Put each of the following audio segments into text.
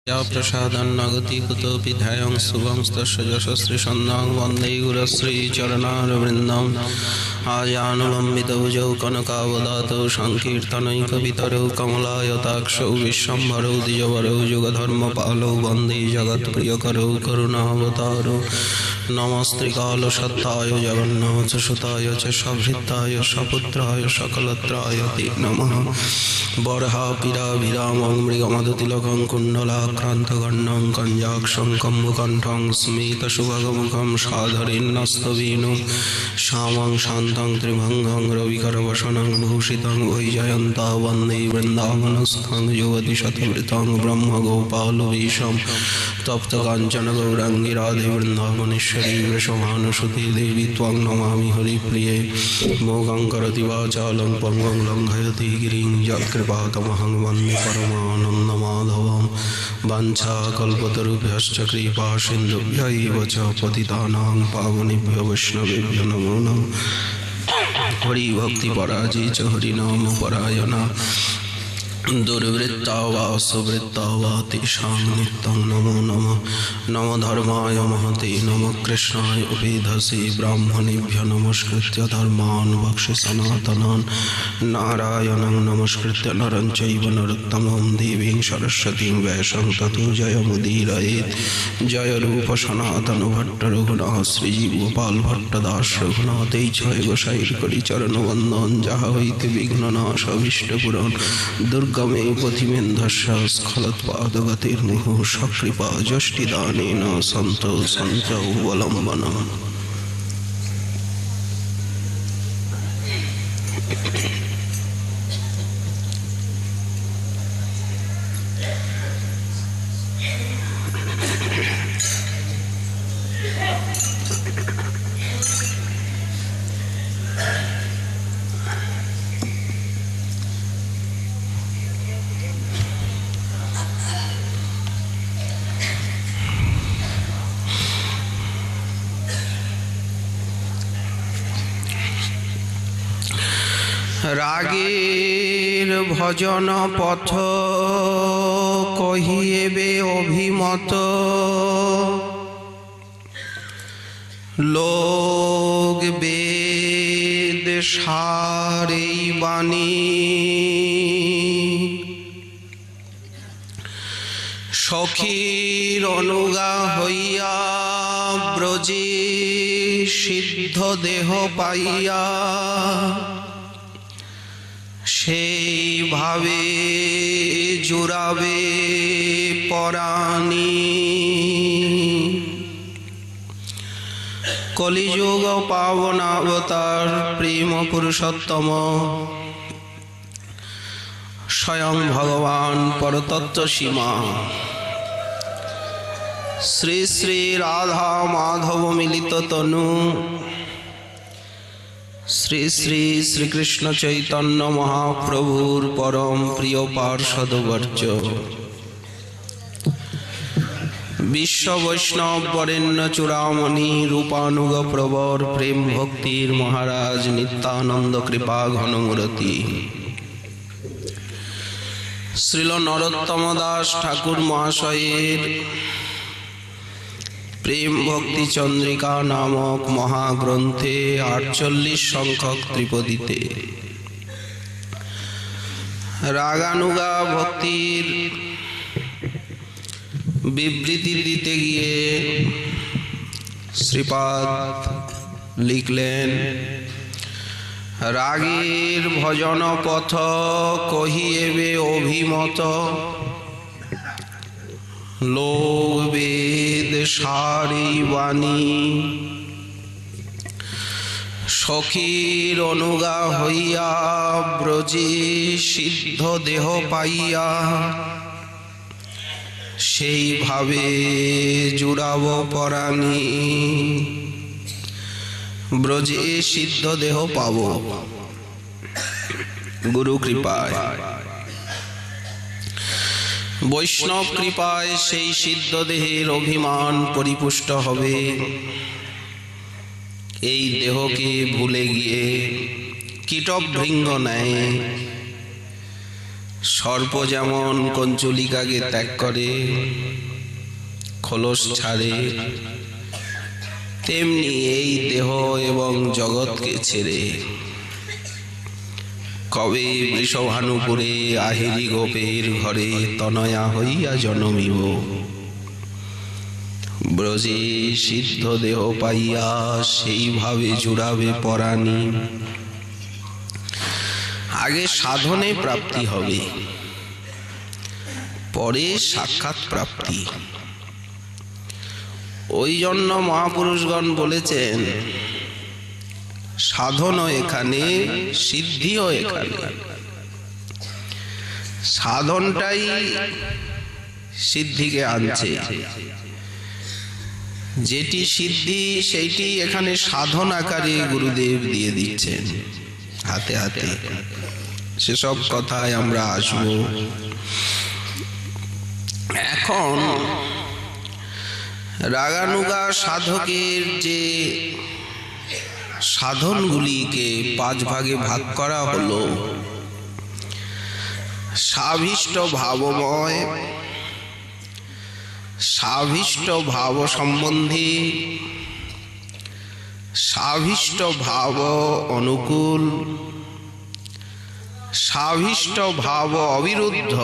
प्रसादन्नगति कुतोऽपि ध्यायं शुभंस्तस्य यशस्श्रीसन्धां वन्दे गुरुश्रीचरणारविन्दम् आजानुलम्बितभुजौ कनकावदातौ सङ्कीर्तनैकपितरौ कमलायताक्षौ विश्वम्भरौ द्विजवरौ युगधर्मपालौ वन्दे जगत्प्रियकरौ करुणावतारौ नमस्त्रिकालसत्ताय जगन्नाथसुताय च सभृत्ताय सपुत्राय सकलत्राय ते नमः। बर्हापीडाभिरामं मृगमदतिलकं कुण्डलाक्रान्तगण्डं कञ्जाक्षं कम्बुकण्ठं स्मितसुभगमुखं साधरेन्नस्तवेणुं श्यामं शान्तं त्रिभङ्गं रविकरवसनं भूषितं वैजयन्ता वन्दे वृन्दावनस्थं युवतिशतवृतं ब्रह्मगोपालवेशं तप्तकाञ्चन गौराङ्गी राधे वृन्दावनेश्वरी वृषभानुसुते देवी त्वां नमामि हरिप्रिये। मोगं करोति वाचालं पङ्गुं लङ्घयति गिरिं यत्कृपातमहं वन्दे परमानन्दमाधवं। वाञ्छाकल्पतरुभ्यश्च कृपा सिन्धुभ्यैव च पतितानां पावनेभ्यो वैष्णवेभ्यो नमो नमः। हरिभक्तिपराजय च हरिनामपरायणा दुर्वृत्ता वा सुवृत्ता वा तेषां नित्यं नमो नमः। नमो धर्माय महते नमः कृष्णाय वेधसे ब्राह्मणेभ्यो नमस्कृत्य धर्मान् वक्ष्ये सनातनान् नारायणं नमस्कृत्य नरं चैव नरोत्तमं देवीं सरस्वतीं वैशं ततो जयमुदीरयेत्। जय रूप सनातन भट्ट रघुनाथ श्रीजीव गोपाल भट्टदास रघुनाथै जय गोसाईकरि चरण वन्दन जहाँ हইতে विघ्ननाश अभीष्टपुराण दुर्गमे पथिमेन्धस्य स्खलत्पादगतिर्मुहुः सकृपा जष्टिदानेन सन्तो अवलम्बनम्। রাগের ভজন পথ কহিয়েবে অভিমত লোক বেদ সারেই বাণী সখীর অনুগা হইয়া ব্রজে সিদ্ধ দেহ পাইয়া সেইভাবে জুড়াবে পরাণী কলিযুগ পাবনাবতার প্রেম পুরুষোত্তম স্বয়ং ভগবান পরতত্ত্ব সীমা শ্রী শ্রী রাধা মাধব মিলিত তনু শ্রী শ্রী শ্রীকৃষ্ণ চৈতন্য মহাপ্রভুর পরম প্রিয় পার্ষদবর্য বিশ্ব বৈষ্ণব বরেণ্য চূড়ামণি রূপানুগ প্রবর প্রেম ভক্তির মহারাজ নিত্যানন্দ কৃপা ঘনমূরতি শ্রীল নরোত্তম দাস ঠাকুর মহাশয়ের প্রেম ভক্তি চন্দ্রিকা নামক মহাগ্রন্থে 48 সংখ্যক ত্রিপদীতে রাগানুগা ভক্তির বিবৃতি দিতে গিয়ে শ্রীপাদ লিখলেন, রাগের ভজন পথ কহিয়েবে অভিমত লোক বেদ সারি বাণী সখীর অনুগা হইয়া ব্রজে সিদ্ধ দেহ পাইয়া সেইভাবে জুড়াব পরাণী ব্রজে সিদ্ধ দেহ পাব গুরু কৃপায়। বৈষ্ণব কৃপায় সেই সিদ্ধ দেহের অভিমান পরিপুষ্ট হবে। এই দেহকে ভুলে গিয়ে কীটভৃঙ্গ ন্যায় সর্প যেমন কঞ্চলিকাকে ত্যাগ করে, খোলস ছাড়ে, তেমনি এই দেহ এবং জগৎকে ছেড়ে কবে বৃষভানুপুরে আহিরি গোপের ঘরে তনয়া হইয়া জন্মিব। ব্রজে সিদ্ধ দেহ পাইয়া সেইভাবে জুড়াবে পরাণী। আগে সাধনে প্রাপ্তি হবে, পরে সাক্ষাৎ প্রাপ্তি। ওই জন্য মহাপুরুষগণ বলেছেন সাধনও এখানে, সিদ্ধিও এখানে। সাধনটাই সিদ্ধিকে আনছে, যেটি সিদ্ধি সেইটি এখানে সাধন আকারে গুরুদেব দিয়ে দিচ্ছেন হাতে হাতে। সেসব কথায় আমরা আসব। এখন রাগানুগা সাধকের যে সাধনগুলিকে 5 ভাগে ভাগ করা হলো, সাভিষ্ট ভাবময়, সাভিষ্ট ভাব সম্বন্ধী, সাভিষ্ট ভাব অনুকূল, সাভিষ্ট ভাব অবিরুদ্ধ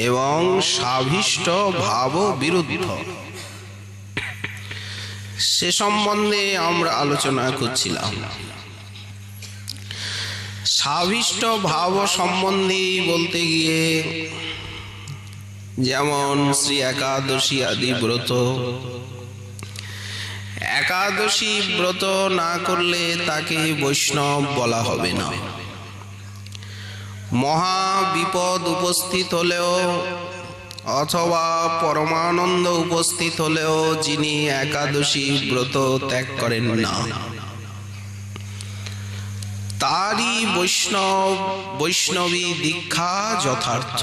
এবং সাভিষ্ট ভাব বিরুদ্ধ। সে সম্বন্ধে আমরা আলোচনা করছিলাম। সাভিষ্ট ভাব সম্বন্ধী বলতে গিয়ে যেমন শ্রী একাদশী আদি ব্রত, একাদশী ব্রত না করলে তাকে বৈষ্ণব বলা হবে না। মহা বিপদ উপস্থিত হলেও অথবা পরমানন্দ উপস্থিত হলেও যিনি একাদশী ব্রত ত্যাগ করেন না, তারই বৈষ্ণবী দীক্ষা যথার্থ।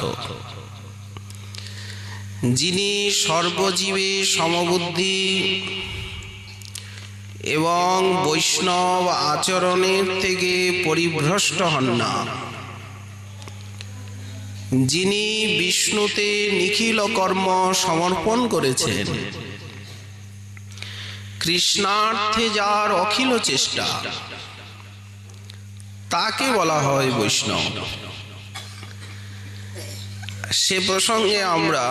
যিনি সর্বজীবে সমবুদ্ধি এবং বৈষ্ণব আচরণের থেকে পরিভ্রষ্ট হন না, যিনি বিষ্ণুতে নিখিল কর্ম সমর্পণ করেছেন, কৃষ্ণার্থে যার অখিল চেষ্টা, তাকে বলা হয় বৈষ্ণব। সে প্রসঙ্গে আমরা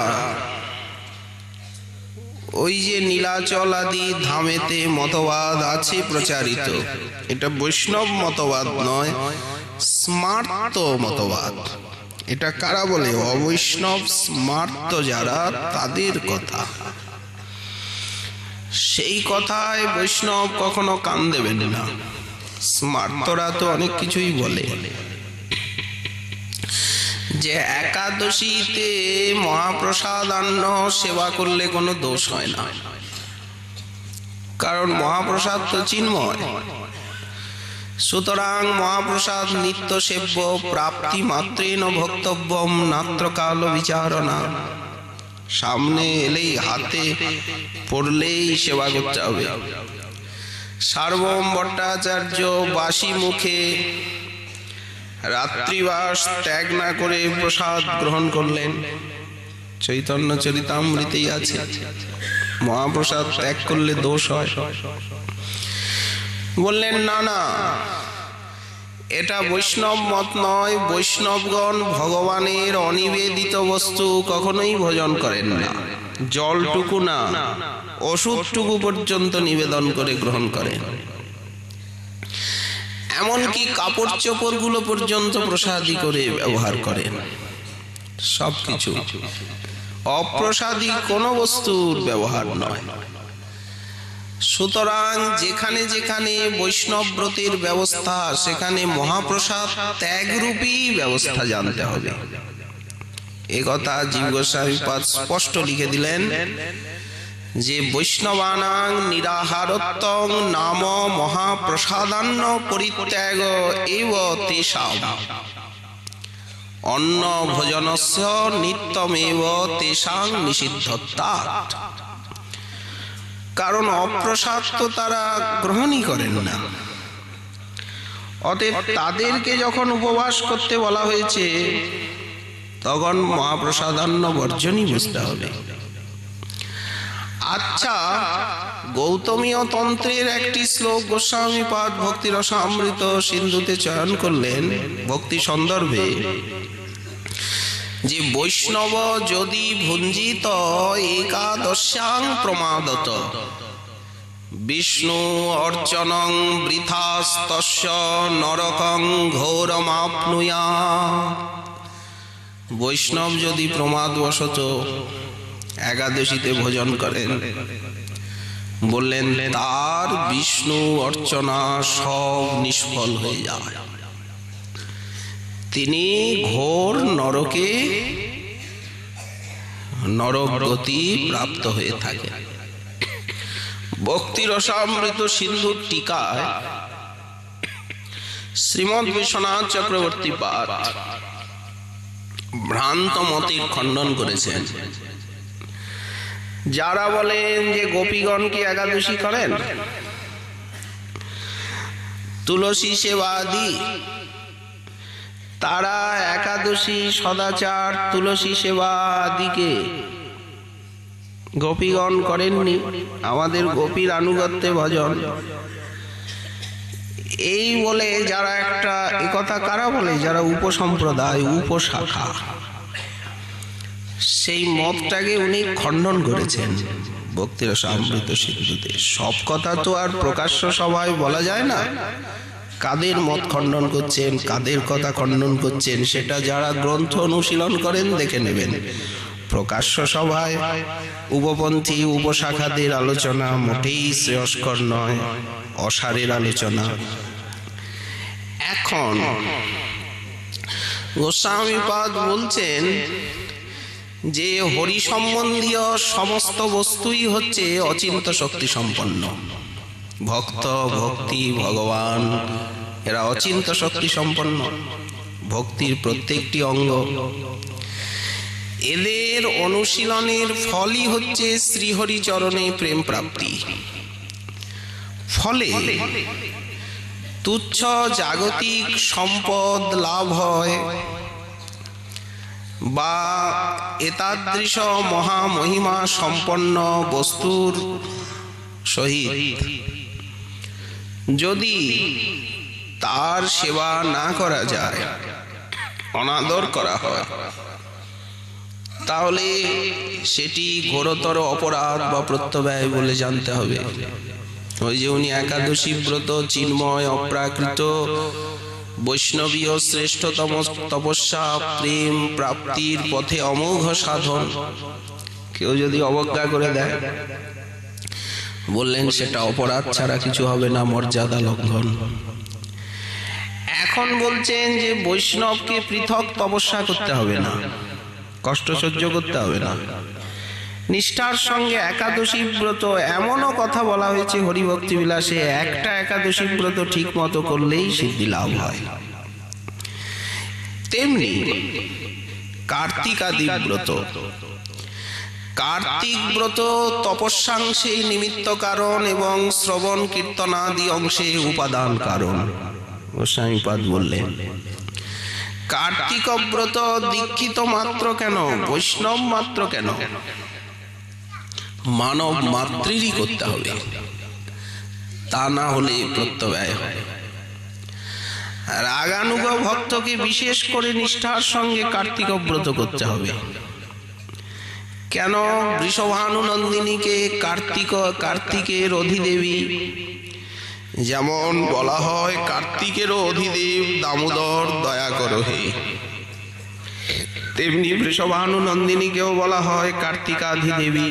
ওই যে নীলাচল আদি ধামেতে মতবাদ আছে প্রচারিত, এটা বৈষ্ণব মতবাদ নয়, স্মার্ত মতবাদ। এটা কারা বলে? অবৈষ্ণব স্মার্ত যারা, তাদের কথা। সেই কথায় বৈষ্ণব কখনো কান দেবেন না। স্মার্তরা তো অনেক কিছুই বলে যে একাদশীতে মহাপ্রসাদান্ন সেবা করলে কোনো দোষ হয় না, কারণ মহাপ্রসাদ তো চিন্ময়। সুতরাং মহাপ্রসাদ নিত্য সেব্য, প্রাপ্তি মাত্রেন ভক্তব্যম, নাত্র কাল বিচারণা। সামনে এলেই, হাতে পড়লেই সেবা করতে হবে। সার্বভৌম ভট্টাচার্য বাসি মুখে রাত্রিবাস ত্যাগ না করে প্রসাদ গ্রহণ করলেন। চৈতন্য চরিতামৃতেই আছে, মহাপ্রসাদ ত্যাগ করলে দোষ হয়। বললেন না না, এটা বৈষ্ণব মত নয়। বৈষ্ণবগণ ভগবানের অনিবেদিত বস্তু কখনোই ভোজন করেন না। জলটুকু না, ওষুধটুকু পর্যন্ত নিবেদন করে গ্রহণ করেন। এমনকি কাপড় চোপড় গুলো পর্যন্ত প্রসাদী করে ব্যবহার করেন। সবকিছু অপ্রসাদী কোনো বস্তুর ব্যবহার নয়। সুতরাং যেখানে যেখানে বৈষ্ণব ব্রতের ব্যবস্থা, সেখানে মহাপ্রসাদ ত্যাগরূপী ব্যবস্থা জানতে হবে। একথা জীব গোস্বামী পাদ স্পষ্ট লিখে দিলেন যে বৈষ্ণবানাং নিরাহারত্বং নাম মহাপ্রসাদান্ন পরিত্যাগ এব তেষাম, অন্ন ভোজনস্য নিত্যমেব তেষাং নিষিদ্ধত্বাৎ। কারণ অপ্রসাদ তো তারা গ্রহণই করেন না। অতএব তাদেরকে যখন উপবাস করতে বলা হয়েছে তখন মহাপ্রসাদান্ন বর্জনই বুঝতে হবে। আচ্ছা, গৌতমীয় তন্ত্রের একটি শ্লোক গোস্বামীপাদ ভক্তি রসামৃত সিন্ধুতে চয়ন করলেন ভক্তি সন্দর্ভে, যে বৈষ্ণব যদি ভুঞ্জিত একাদশ্যাং প্রমাদত বিষ্ণু অর্চনং বৃথাস্তস্য নরকং ঘোরমাপ্নুয়া। বৈষ্ণব যদি প্রমাদবশত একাদশীতে ভোজন করেন, বললেন তার বিষ্ণু অর্চনা সব নিষ্ফল হয়ে যায়, তিনি ঘোর নরকে নরকগতি প্রাপ্ত হয়ে থাকে। ভক্তি রসামৃত সিন্ধুর টিকায় শ্রীমৎ বিশ্বনাথ চক্রবর্তী পাদ ভ্রান্ত মতের খণ্ডন করেছেন। যারা বলেন যে গোপীগণ কি একাদশী করেন, তুলসী সেবা আদি, তারা একাদশী সদাচার তুলসী সেবা আদিকে গোপীগণ করেননি, আমাদের গোপীর আনুগত্যে ভজন, এই বলে যারা একটা একথা কারা বলে, যারা উপসম্প্রদায় উপশাখা, সেই মতটাকে উনি খণ্ডন করেছেন ভক্তি রসামৃত সিন্ধুতে। সব কথা তো আর প্রকাশ্য সভায় বলা যায় না, কাদের মত খণ্ডন করছেন, কাদের কথা খণ্ডন করছেন, সেটা যারা গ্রন্থ অনুশীলন করেন দেখে নেবেন। প্রকাশ্য সভায় উপপন্থী উপশাখাদের আলোচনা মোটেই শ্রেয়স্কর নয়, অসারের আলোচনা। এখন গোস্বামীপাদ বলছেন যে হরি সম্বন্ধীয় সমস্ত বস্তুই হচ্ছে অচিন্ত শক্তি সম্পন্ন। ভক্ত, ভক্তি, ভগবান এরা অচিন্ত শক্তি সম্পন্ন, ভক্তির প্রত্যেকটি অঙ্গ। এদের অনুশীলনের ফলই হচ্ছে শ্রীহরি চরণে প্রেম প্রাপ্তি। ফলে তুচ্ছ জাগতিক সম্পদ লাভ হয় বা এতাদৃশ মহামহিমা সম্পন্ন বস্তুর সহিত যদি তার সেবা না করা যায়, অনাদর করা হয়, তাহলে সেটি ঘোরতর অপরাধ বা প্রত্যব্যয় বলে জানতে হবে। ওই যে উনি একাদশী ব্রত চিন্ময় অপ্রাকৃত বৈষ্ণবীয় শ্রেষ্ঠতম তপস্যা প্রেম প্রাপ্তির পথে অমোঘ সাধন, কেউ যদি অবজ্ঞা করে দেয়, বললেন সেটা অপরাধ ছাড়া কিছু হবে না, মর্যাদা লঙ্ঘন। এখন বলছেন যে বৈষ্ণবকে পৃথক তপস্যা করতে হবে না, কষ্ট সহ্য করতে হবে না, নিষ্ঠার সঙ্গে একাদশী ব্রত, এমনও কথা বলা হয়েছে হরিভক্তি বিলাসে, একটা একাদশী ব্রত ঠিক মতো করলেই সিদ্ধি লাভ হয়। তেমনি কার্তিকাদি ব্রত, কার্তিক ব্রত তপস্যাংশে নিমিত্ত কারণ এবং শ্রবণ কীর্তনাদি অংশে উপাদান কারণ। গোস্বামীপাদ বললেন কার্তিক ব্রত দীক্ষিত মাত্র কেন, বৈষ্ণব মাত্র কেন, মানব মাত্রেরই করতে হবে, তা না হলে প্রত্যব্যয় হয়। রাগানুগ ভক্তকে বিশেষ করে নিষ্ঠার সঙ্গে কার্তিক ব্রত করতে হবে। কেন? বৃষভানুনন্দিনীকে কার্তিকের অধিদেবী, যেমন বলা হয় কার্তিকেরও অধিদেব দামোদর দয়া করো হে, তেমনি বৃষভানুনন্দিনীকেও বলা হয় কার্তিকাধিদেবী,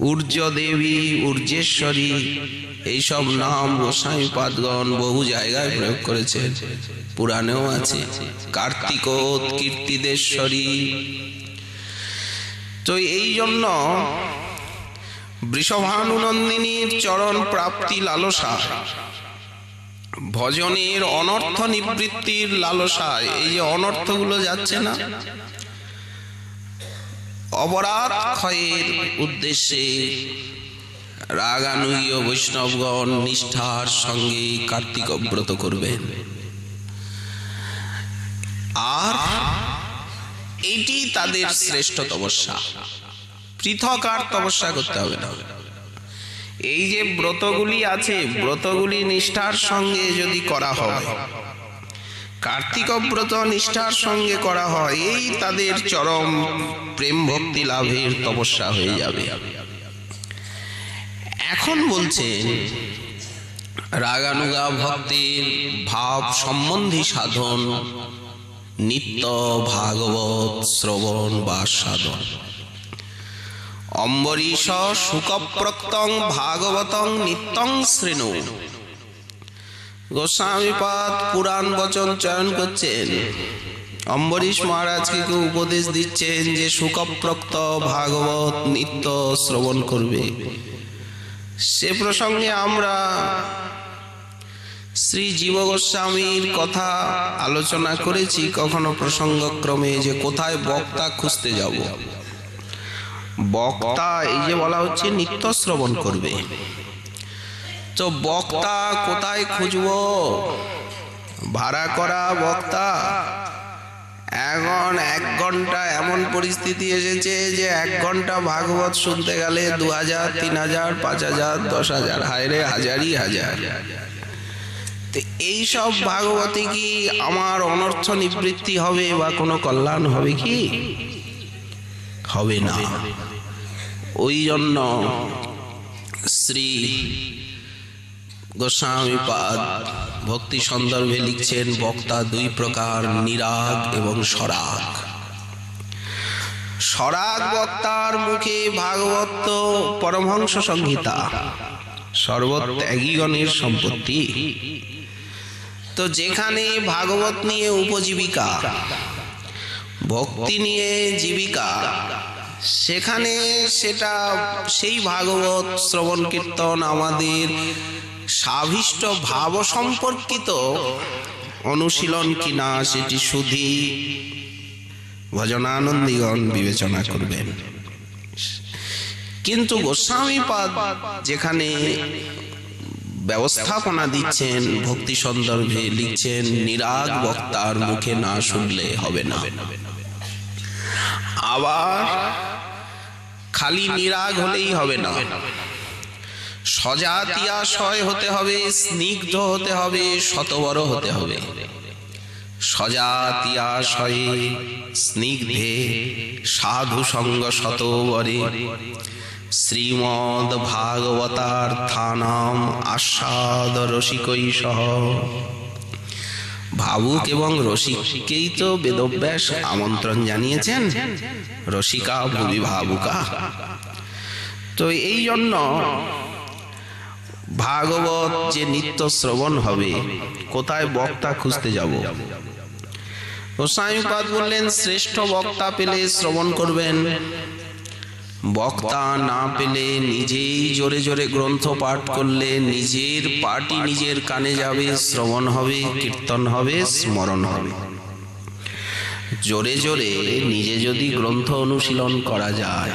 ঊর্জ দেবী, ঊর্জেশ্বরী, এইসব নাম গোস্বামীপাদগণ বহু জায়গায় প্রয়োগ করেছেন, পুরাণেও আছে। কার্তিক কীর্তিদেশ্বরী। তো এই জন্য বৃষভানুনন্দিনীর চরণ প্রাপ্তি লালসা, ভজনের অনর্থ নিবৃত্তির লালসায়, এই যে অনর্থগুলো যাচ্ছে না, অপরাধ ক্ষয়ের উদ্দেশ্যে রাগানুগীয় বৈষ্ণবগণ নিষ্ঠার সঙ্গে কার্তিক ব্রত করবেন। আর এটি তাদের শ্রেষ্ঠ তপস্যা, পৃথক আর তপস্যা করতে হবে না। এই যে ব্রতগুলি আছে, ব্রতগুলি নিষ্ঠার সঙ্গে যদি করা হয়, কার্তিক ব্রত নিষ্ঠার সঙ্গে করা হয়, এই তাদের চরম প্রেম ভক্তি লাভের তপস্যা হয়ে যাবে। এখন বলছেন রাগানুগা ভক্তের ভাব সম্বন্ধী সাধন নিত্য ভাগবত শ্রবণ বা সাধন। অম্বরীশ শুকপ্রক্তং ভাগবতং নিত্যং শ্রেণু। গোস্বামীপাদ পুরাণ বচন চয়ন করছেন, অম্বরীশ মহারাজকে কেউ উপদেশ দিচ্ছেন যে শুকপ্রক্ত ভাগবত নিত্য শ্রবণ করবে। সে প্রসঙ্গে আমরা শ্রী জীব গোস্বামীর কথা আলোচনা করেছি কখনো প্রসঙ্গক্রমে, যে কোথায় বক্তা খুঁজতে যাব। বক্তা এই যে বলা হচ্ছে নিত্য শ্রবণ করবে, তো বক্তা কোথায় খুঁজব? ভাড়া করা বক্তা। এখন 1 ঘন্টা এমন পরিস্থিতি এসেছে যে 1 ঘন্টা ভাগবত শুনতে গেলে 2000, 3000, 5000, 10,000, হায়রে হাজারই হাজার। তো এইসব ভাগবতে কি আমার অনর্থ নিবৃত্তি হবে বা কোনো কল্যাণ হবে কি? হবে না। ওই জন্য শ্রী গোস্বামীপাদ ভক্তি সন্দর্ভে লিখছেন, বক্তা 2 প্রকার, নিরাগ এবং সরাগ। সরাগ বক্তার মুখে ভাগবত পরমহংস সংহিতা, সর্বত্যাগীগণের সম্পত্তি। তো যেখানে ভাগবত নিয়ে উপজীবিকা, ভক্তি নিয়ে জীবিকা, সেখানে সেটা সেই ভাগবত শ্রবণ কীর্তন আমাদের সাভিষ্ট ভাব সম্পর্কিত অনুশীলন কিনা সেটি শুধু ভজনানন্দীগণ বিবেচনা করবেন। কিন্তু গোস্বামীপাদ যেখানে ব্যবস্থাপনা দিচ্ছেন, ভক্তি সন্দর্ভে লিখছেন, নিরাগ বক্তার মুখে না শুনলে হবে না। আবার খালি নিরাগ হলেই হবে না, সজাতিয়াশয় হতে হবে, স্নিগ্ধ হতে হবে, শতবর হতে হবে। সজাতিয়াশয়ে স্নিগ্ধে সাধু সঙ্গ শতবরে শ্রীমদ ভাগবতার্থানাম আস্বাদ রসিকই সহ। ভাবুক এবং রসিককেই তো বেদব্যাস আমন্ত্রণ জানিয়েছেন, রসিকা ভুবি ভাবুকা। তো এই জন্য ভাগবত যে নিত্য শ্রবণ হবে, কোথায় বক্তা খুঁজতে যাব? গোস্বামীপাদ বললেন, শ্রেষ্ঠ বক্তা পেলে শ্রবণ করবেন। বক্তা না পেলে নিজেই জোরে জোরে গ্রন্থ পাঠ করলে নিজের পাঠই নিজের কানে যাবে, শ্রবণ হবে, কীর্তন হবে, স্মরণ হবে। জোরে জোরে নিজে যদি গ্রন্থ অনুশীলন করা যায়,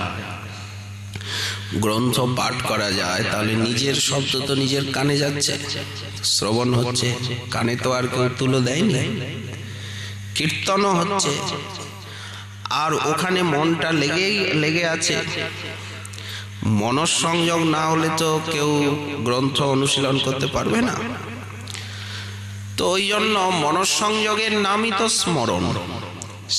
গ্রন্থ পাঠ করা যায়, তাহলে নিজের শব্দ তো নিজের কানে যাচ্ছে, শ্রবণ হচ্ছে, কানে তো আর কেউ তুলে দেয়নি, কীর্তনও হচ্ছে, আর ওখানে মনটা লেগে আছে। মনঃসংযোগ না হলে তো কেউ গ্রন্থ অনুশীলন করতে পারবে না। তো ওই জন্য মনঃসংযোগের নামই তো স্মরণ।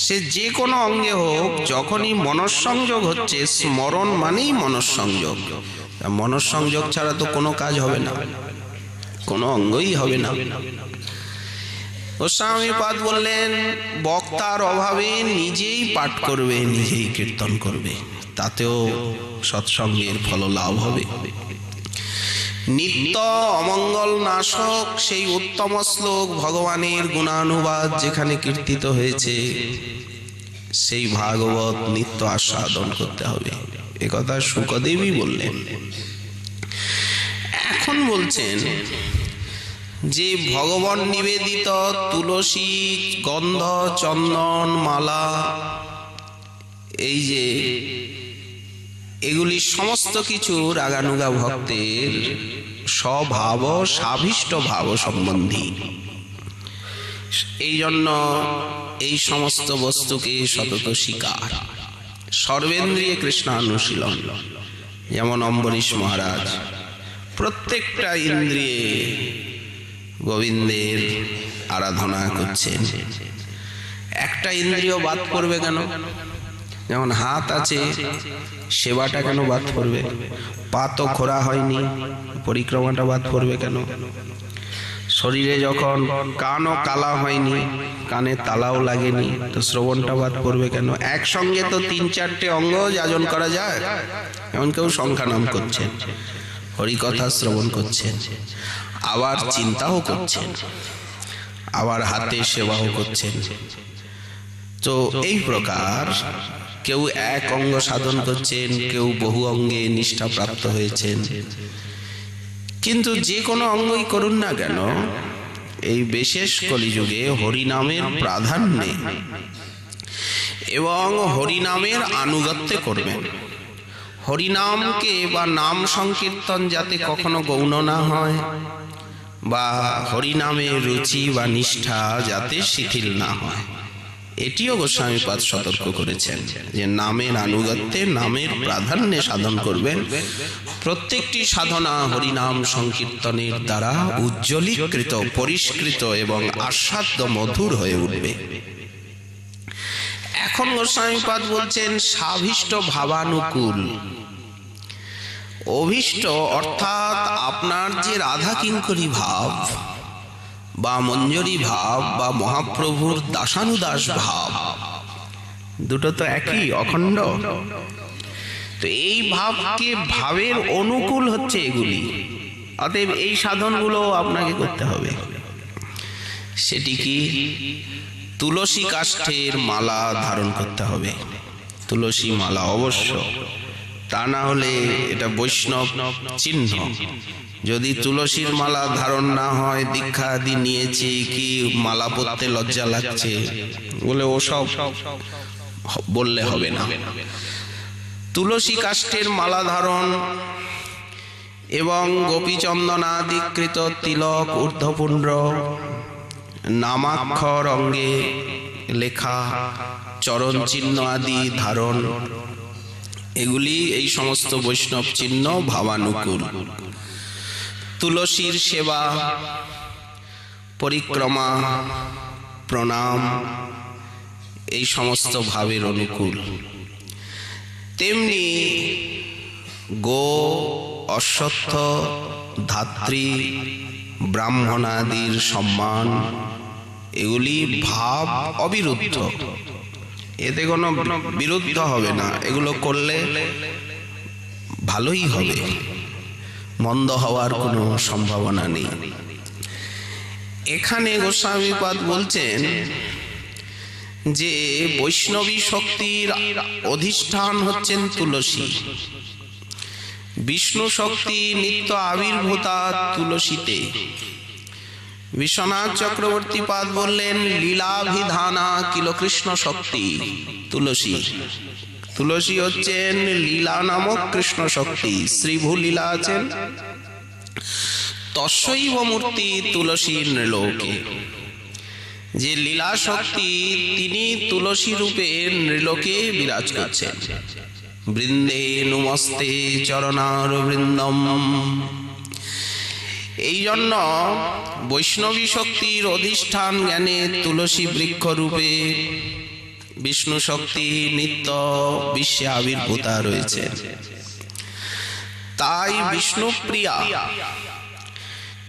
সে যে কোনো অঙ্গে হোক, যখনই মনঃসংযোগ হচ্ছে, স্মরণ মানেই মনঃসংযোগ। মনঃসংযোগ ছাড়া তো কোনো কাজ হবে না, কোনো অঙ্গই হবে না। গোস্বামীপাদ বললেন, বক্তার অভাবে নিজেই পাঠ করবে, নিজেই কীর্তন করবে, তাতেও সৎসঙ্গের ফল লাভ হবে। নিত্য অমঙ্গল নাশক সেই উত্তম শ্লোক ভগবানের গুণানুবাদ যেখানে কীর্তিত হয়েছে, সেই ভাগবত নিত্য আস্বাদন করতে হবে, একথা শুকদেবী বললেন। এখন বলছেন যে ভগবান নিবেদিত তুলসী, গন্ধ, চন্দন, মালা, এই যে এগুলি সমস্ত কিছু রাগানুগা ভক্তের স্বভাব সাভিষ্ট ভাব সম্বন্ধী। এই জন্য এই সমস্ত বস্তুকে সতত স্বীকার, সর্বেন্দ্রিয়ে কৃষ্ণানুশীলন। যেমন অম্বরীশ মহারাজ প্রত্যেকটা ইন্দ্রিয়ে গোবিন্দের আরাধনা করছেন, একটা ইন্দ্রিয় বাদ পড়বে কেন? যেমন হাত আছে, সেবাটা কেন বাদ পড়বে? পা তো খোরা হয়নি, পরিক্রমাটা বাদ পড়বে কেন? শরীরে যখন কানও কালা হয়নি, কানে তালাও লাগেনি, তো শ্রবণটা বাদ পড়বে কেন? একসঙ্গে তো 3-4টে অঙ্গ যাজন করা যায়। এমন কেউ সংখ্যা নাম করছেন, হরিকথা শ্রবণ করছেন, আবার চিন্তাও করছেন, আবার হাতে সেবাও করছেন। তো এই প্রকার কেউ এক অঙ্গ সাধন করছেন, কেউ বহু অঙ্গে নিষ্ঠা প্রাপ্ত হয়েছেন। কিন্তু যে কোনো অঙ্গই করুন না কেন, এই বিশেষ কলিযুগে হরিনামের প্রাধান্যে এবং হরিনামের আনুগত্যে করবেন। হরিনামকে বা নাম সংকীর্তন যাতে কখনো গৌণ না হয়, বা হরিনামের রুচি বা নিষ্ঠা যাতে শিথিল না হয়, এটিও গোস্বামীপাদ সতর্ক করেছেন যে নামের আনুগত্যে, নামের প্রাধান্যে সাধন করবেন। প্রত্যেকটি সাধনা হরিনাম সংকীর্তনের দ্বারা উজ্জ্বলীকৃত, পরিষ্কৃত এবং আস্বাদ্য মধুর হয়ে উঠবে। এখন গোস্বামীপাদ বলছেন সাভিষ্ট ভাবানুকূল। অভীষ্ট অর্থাৎ আপনার যে রাধা কিঙ্করী ভাব বা মঞ্জরি ভাব বা মহাপ্রভুর দাসানুদাস ভাব, দুটো তো একই, অখণ্ড। তো এই ভাবকে, ভাবের অনুকূল হচ্ছে এগুলি। অতএব এই সাধনগুলো আপনাকে করতে হবে। সেটি কি? তুলসী কাষ্ঠের মালা ধারণ করতে হবে, তুলসী মালা অবশ্য, তা না হলে এটা বৈষ্ণব চিহ্ন। যদি তুলসীর মালা ধারণ না হয়, দীক্ষা আদি নিয়েছি, কি মালা পরতে লজ্জা লাগছে বলে ওসব বললে হবে না। তুলসী কাষ্ঠের মালা ধারণ এবং গোপীচন্দনাদিকৃত তিলক, ঊর্ধ্বপুণ্ড, নামাক্ষর অঙ্গে লেখা, চরণ চিহ্ন আদি ধারণ, এগুলি এই সমস্ত বৈষ্ণব চিহ্ন ভাবানুকূল। তুলসীর সেবা, পরিক্রমা, প্রণাম, এই সমস্ত ভাবের অনুকূল। তেমনি গো, অশ্বত্থ, ধাত্রী, ব্রাহ্মণাদির সম্মান, এগুলি ভাব অবিরুদ্ধ, এতে কোনো বিরুদ্ধ হবে না। এগুলো করলে ভালোই হবে, মন্দ হওয়ার কোনো সম্ভাবনা নেই। এখানে গোস্বামীপাদ বলছেন যে বৈষ্ণবী শক্তির অধিষ্ঠান হচ্ছেন তুলসী। বিষ্ণু শক্তি নিত্য আবির্ভূতা তুলসীতে। বিশ্বনাথ চক্রবর্তী পাদ বললেন লীলাভিধানা কিল কৃষ্ণ শক্তি তুলসী। তুলসী হচ্ছেন লীলা নামক কৃষ্ণ শক্তি। শ্রীভূ লীলা আছেন, তস্যৈব মূর্তি তুলসী নৃলোকে। যে লীলা শক্তি, তিনি তুলসী রূপে নৃলোকে বিরাজ করছেন। বৃন্দে নুমস্তে চরণার বৃন্দম। এই জন্য বৈষ্ণবী শক্তির অধিষ্ঠান জ্ঞানে তুলসী বৃক্ষ রূপে বিষ্ণু শক্তি নিত্য বিশ্বে আবির্ভূতা রয়েছে। তাই বিষ্ণুপ্রিয়া,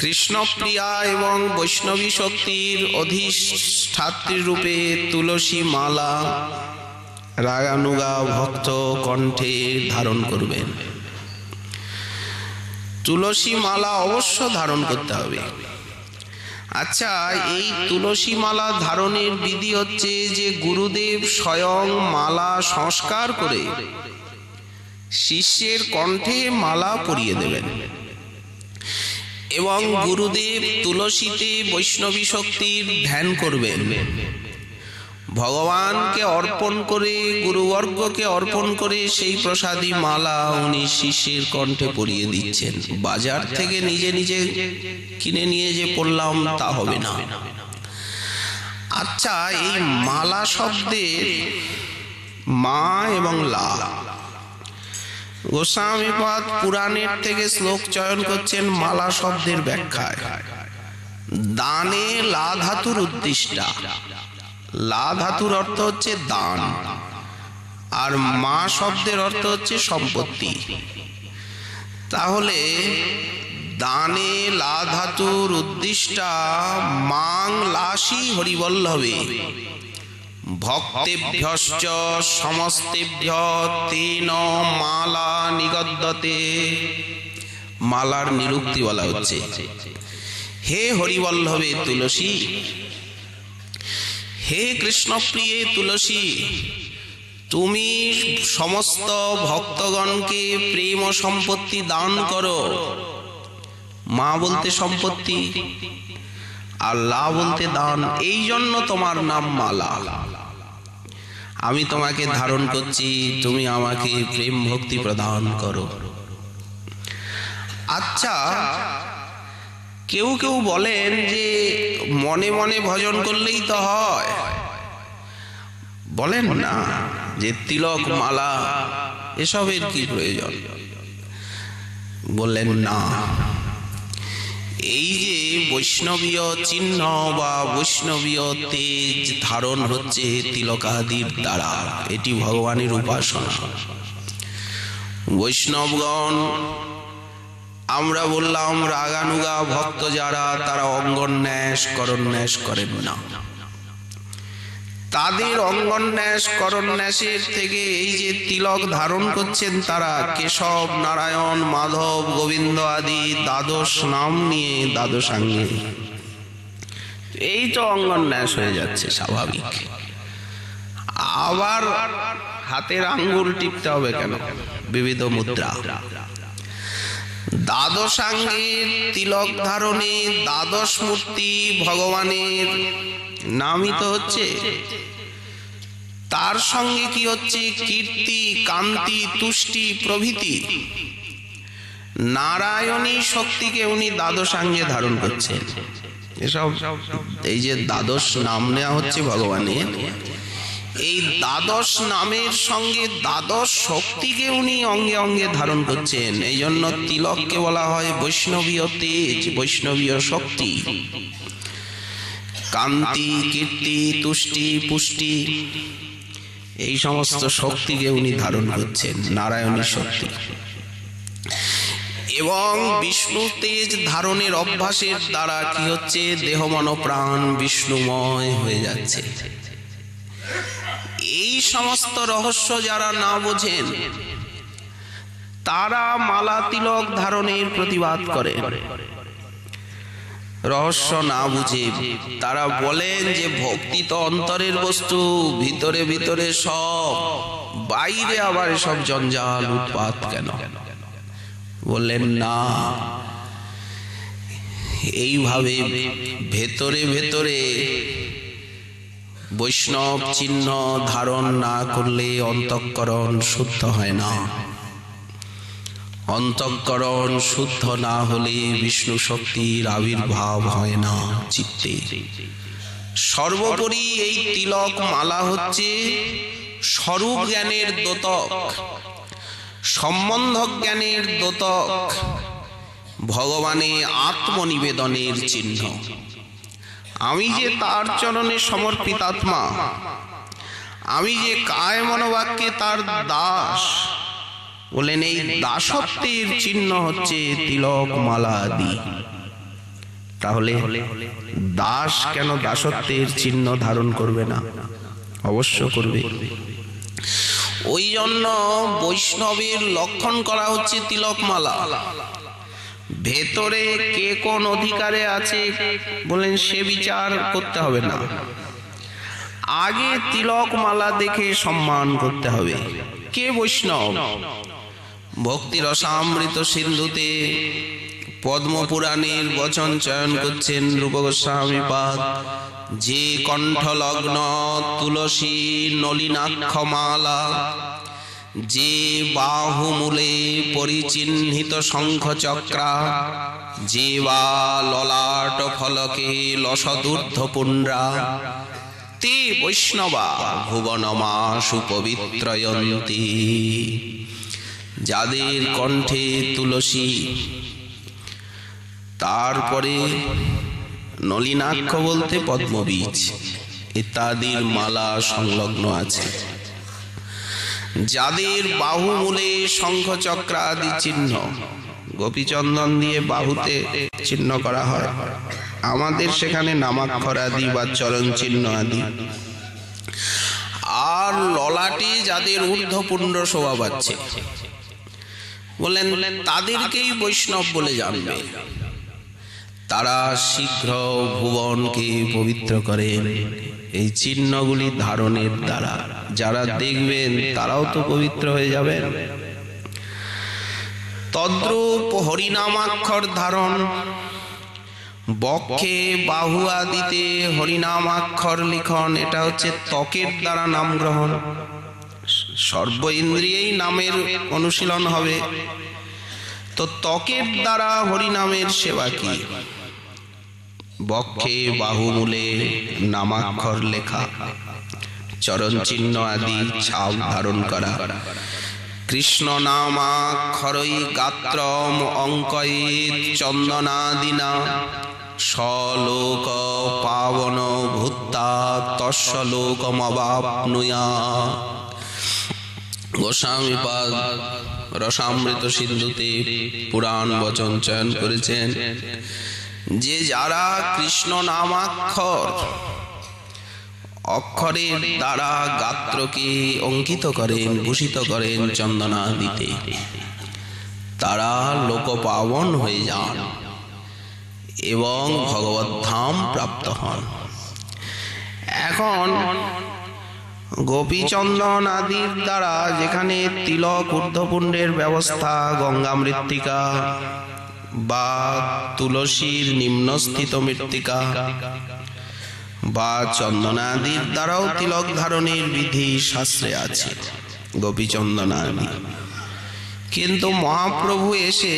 কৃষ্ণপ্রিয়া এবং বৈষ্ণবী শক্তির অধিষ্ঠাত্রী রূপে তুলসী মালা রাগানুগা ভক্ত কণ্ঠে ধারণ করবেন। তুলসী মালা অবশ্য ধারণ করতে হবে। আচ্ছা, এই তুলসী মালা ধারণের বিধি হচ্ছে যে গুরুদেব স্বয়ং মালা সংস্কার করে শিষ্যের কণ্ঠে মালা পরিয়ে দেবেন এবং গুরুদেব তুলসীতে বৈষ্ণবী শক্তির ধ্যান করবেন। ভগবানকে অর্পণ করে, গুরুবর্গকে অর্পণ করে সেই প্রসাদী মালা উনি শিষ্যের কণ্ঠে পরিয়ে দিচ্ছেন। বাজার থেকে নিজে নিজে কিনে নিয়ে যে পড়লাম তা হবে না। আচ্ছা, এই মালা শব্দের মা এবং লা, গোস্বামীপাদ পুরাণের থেকে শ্লোক চয়ন করছেন মালা শব্দের ব্যাখ্যায়। দানে লা ধাতুর উদ্দিষ্টা। লা ধাতুর অর্থ হচ্ছে দান, আর মা শব্দের অর্থ হচ্ছে সম্পত্তি। তাহলে দানে লা ধাতুর উদ্দিষ্টা মাং লাসি হরিবল্লভে ভক্তেভ্যশ্চ সমস্তেভ্য তেন মালা নিগদ্যতে। মালার নিরুক্তি বলা হচ্ছে, হে হরিবল্লভে তুলসী, হে কৃষ্ণপ্রিয়ে তুলসী, তুমি সমস্ত ভক্তগণকে প্রেম ও সম্পত্তি দান করো। মা বলতে সম্পত্তি আর লা বলতে দান, এই জন্য তোমার নাম মালা। আমি তোমাকে ধারণ করছি, তুমি আমাকে প্রেম ভক্তি প্রদান করো। আচ্ছা, কেউ কেউ বলেন যে মনে মনে ভজন করলেই তো হয়, বলেন না যে তিলক মালা এসবের কি প্রয়োজন? বললেন না, এই যে বৈষ্ণবীয় চিহ্ন বা বৈষ্ণবীয় তেজ ধারণ হচ্ছে তিলকাদির দ্বারা, এটি ভগবানের উপাসনা। বৈষ্ণবগণ, আমরা বললাম রাগানুগা ভক্ত যারা, তারা অঙ্গন্যাস করন্যাস করেন না। তাদের অঙ্গন্যাস করন্যাসের থেকে এই যে তিলক ধারণ করছেন তারা, কেশব, নারায়ণ, মাধব, গোবিন্দ আদি দ্বাদশ নাম নিয়ে দ্বাদশাঙ্গে, এই তো অঙ্গন্যাস হয়ে যাচ্ছে স্বাভাবিক। আবার হাতের আঙ্গুল টিপতে হবে কেন? বিবিধ মুদ্রা। দ্বাদশাঙ্গের তিলক ধারণে দ্বাদশ মূর্তি ভগবানের নামিত হচ্ছে, তার সঙ্গে কি হচ্ছে? কীর্তি, কান্তি, তুষ্টি প্রভৃতি নারায়ণী শক্তিকে উনি দ্বাদশাঙ্গে ধারণ করছেন। এসব এই যে দ্বাদশ নাম নেওয়া হচ্ছে ভগবানের, এই দ্বাদশ নামের সঙ্গে দ্বাদশ শক্তিকে উনি অঙ্গে অঙ্গে ধারণ করছেন। এই জন্য তিলককে বলা হয় বৈষ্ণবীয় তেজ, বৈষ্ণবীয় শক্তি। কান্তি, কীর্তি, তুষ্টি, পুষ্টি, এই সমস্ত শক্তিকে উনি ধারণ করছেন, নারায়ণী শক্তি। এবং বিষ্ণু তেজ ধারণের অভ্যাসের দ্বারা কি হচ্ছে? দেহ মন প্রাণ বিষ্ণুময় হয়ে যাচ্ছে। এই সমস্ত রহস্য যারা না বোঝেন, তারা মালা তিলক ধারণের প্রতিবাদ করে। রহস্য না বুঝে তারা বলেন যে ভক্তি তো অন্তরের বস্তু, ভিতরে ভিতরে সব, বাইরে আবার সব জঞ্জাল উৎপাত কেন? বললেন না, এইভাবে ভেতরে ভেতরে বৈষ্ণব চিহ্ন ধারণ না করলে অন্তঃকরণ শুদ্ধ হয় না। অন্তঃকরণ শুদ্ধ না হলে বিষ্ণু শক্তির আবির্ভাব হয় না চিত্তে। সর্বোপরি এই তিলক মালা হচ্ছে স্বরূপ জ্ঞানের দ্যোতক, সম্বন্ধ জ্ঞানের দ্যোতক, ভগবানে আত্মনিবেদনের চিহ্ন। আমি যে তার চরণে সমর্পিত আত্মা, আমি যে কায় মনোবাক্যে তার দাস, বলেন এই দাসত্বের চিহ্ন হচ্ছে তিলক মালা আদি। তাহলে দাস কেন দাসত্বের চিহ্ন ধারণ করবে না? অবশ্য করবে। ওই জন্য বৈষ্ণবের লক্ষণ করা হচ্ছে তিলক মালা। ভেতরে কে কোন অধিকারে আছে বলেন সে বিচার করতে হবে না, আগে তিলক মালা দেখে সম্মান করতে হবে। কে বৈষ্ণব? ভক্তি রসামৃত সিন্ধুতে পদ্মপুরাণের বচন চয়ন করছেন রূপ গোস্বামীপাদ। যে কণ্ঠলগ্ন তুলসী নলিনাক্ষমালা, যে বাহুমূলে পরিচিহ্নিত শঙ্খচক্রা, যে বা ললাট ফলকে লসদূর্ধ্বপুণ্ড্রা, তে বৈষ্ণবা ভুবনমাশু পবিত্রয়ন্তি। যাদের কণ্ঠে তুলসী, তারপরে নলিনাক্ষ বলতে পদ্মবীজ ইত্যাদির মালা সংলগ্ন আছে, যাদের বাহুমূলে শঙ্খচক্রাদি চিহ্ন, গোপীচন্দন দিয়ে বাহুতে চিহ্ন করা হয়, আমাদের সেখানে নামাক্ষর আদি বা চরণ চিহ্ন আদি, আর ললাটে যাদের ঊর্ধ্বপুণ্ড শোভা পাচ্ছে, বললেন তাদেরকেই বৈষ্ণব বলে জানবে। তারা শীঘ্র ভুবনকে পবিত্র করেন এই চিহ্নগুলি ধারণের দ্বারা। যারা দেখবেন তারাও তো পবিত্র হয়ে যাবেন। তদ্রূপ হরিনামাক্ষর ধারণ, বক্ষে বাহু আদিতে হরিনামাক্ষর লিখন, এটা হচ্ছে ত্বকের দ্বারা নাম গ্রহণ। সর্ব ইন্দ্রিয়েই নামের অনুশীলন হবে, তো ত্বকের দ্বারা হরিনামের সেবা কি? বক্ষে বাহুমূলে নামাক্ষর লেখা, চরণ চিহ্ন আদি ছাপ ধারণ করা। কৃষ্ণ নামাক্ষরই গাত্রম অঙ্কয়েত চন্দনাদিনা, সলোক পাবন ভূত্তা তস্য লোকমবাপ্নুয়াৎ। গোস্বামীপাদ রসামৃত সিন্ধুতে পুরাণ বচন চয়ন করেছেন যে যারা কৃষ্ণ নামাক্ষর অক্ষরের দ্বারা গাত্রকে অঙ্কিত করেন, ভূষিত করেন চন্দনাদিতে, তারা লোকপাবন হয়ে যান এবং ভগবত ধাম প্রাপ্ত হন। এখন গোপীচন্দন আদির দ্বারা যেখানে তিলক ঊর্ধ্বপুণ্ডের ব্যবস্থা, গঙ্গা মৃত্তিকা বা তুলসীর নিম্নস্থিত মৃত্তিকা বা চন্দনাদির দ্বারাও তিলক ধারণের বিধি শাস্ত্রে আছে, গোপীচন্দনাদি। কিন্তু মহাপ্রভু এসে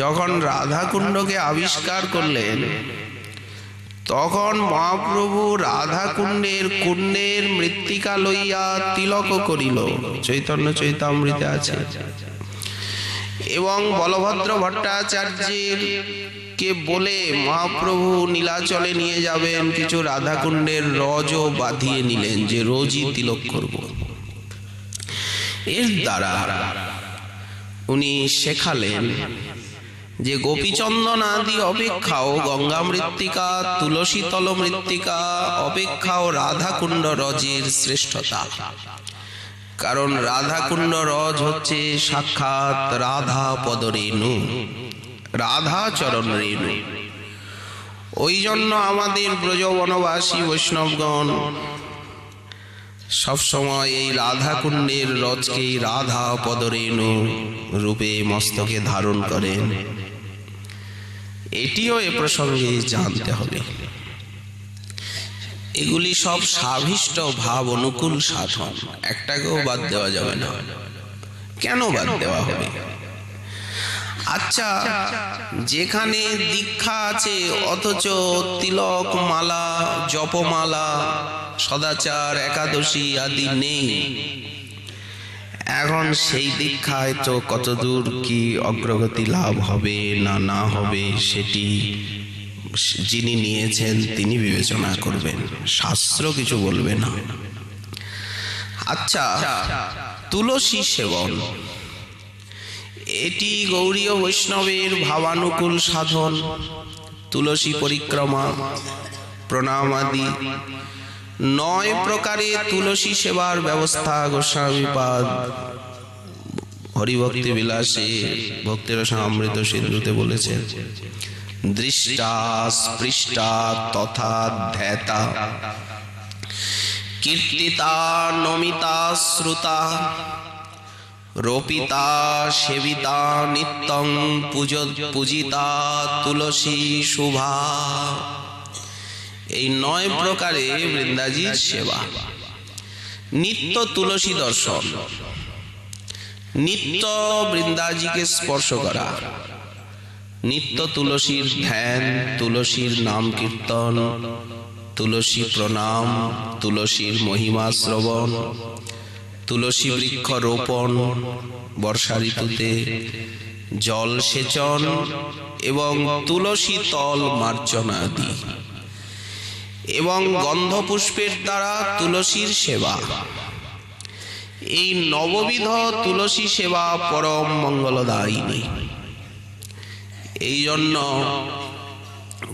যখন রাধাকুণ্ডকে আবিষ্কার করলেন, তখন মহাপ্রভু রাধাকুণ্ডের কুণ্ডের মৃত্তিকা লইয়া তিলক করিল, চৈতন্য চৈতামৃতে আছে। এবং বলভদ্র ভট্টাচার্যের কে বলে মহাপ্রভু নীলাচলে নিয়ে যাবেন, কিছু রাধাকুণ্ডের রজও বাঁধিয়ে নিলেন যে রোজই তিলক করব। এর দ্বারা উনি শেখালেন যে গোপীচন্দন আদি অপেক্ষাও গঙ্গা মৃত্তিকা, তুলসী তল মৃত্তিকা অপেক্ষাও রাধাকুণ্ড রজের শ্রেষ্ঠতা। কারণ রাধাকুণ্ড রজ হচ্ছে সাক্ষাৎ রাধা পদরেণু, রাধা চরণ রেণু। ওই জন্য আমাদের ব্রজবনবাসী বৈষ্ণবগণ সবসময় এই রাধাকুণ্ডের রজকেই রাধা পদরেণু রূপে মস্তকে ধারণ করেন। এটিও এ প্রসঙ্গে জানতে হবে। এগুলি সব সাভিষ্ট ভাব অনুকূল সাধন, একটাকেও বাদ দেওয়া যাবে না। কেন বাদ দেওয়া হবে? আচ্ছা, যেখানে দীক্ষা আছে অথচ তিলক মালা, জপমালা, সদাচার, একাদশী আদি নেই, এখন সেই দীক্ষায় তো কতদূর কি অগ্রগতি লাভ হবে না না হবে সেটি যিনি নিয়েছেন তিনি বিবেচনা করবেন, শাস্ত্র কিছু বলবে না। আচ্ছা, তুলসী সেবন এটি গৌড়ীয় বৈষ্ণবের ভাবানুকূল সাধন। তুলসী পরিক্রমা, প্রণাম আদি 9 প্রকারে তুলসী সেবার ব্যবস্থা গোস্বামীপাদ হরিভক্তি বিলাসে ভক্তিরসামৃত সিন্ধুতে বলেছেন। দৃষ্টা, স্পৃষ্টা তথা ধ্যাতা, কীর্তিতা, নমিতা, শ্রুতা, রোপিতা, সেবিতা, নিত্যং পূজিতা তুলসী শুভা। এই 9 প্রকারে বৃন্দাজির সেবা। নিত্য তুলসী দর্শন, নিত্য বৃন্দাজিকে স্পর্শ করা, নিত্য তুলসীর ধ্যান, তুলসীর নাম কীর্তন, তুলসী প্রণাম, তুলসীর মহিমা শ্রবণ, তুলসী বৃক্ষ রোপণ, বর্ষা ঋতুতে জল সেচন এবং তুলসী তল মার্জনা আদি, এবং গন্ধ পুষ্পের দ্বারা তুলসীর সেবা। এই নববিধ তুলসী সেবা পরম মঙ্গলদায়িনী। এই জন্য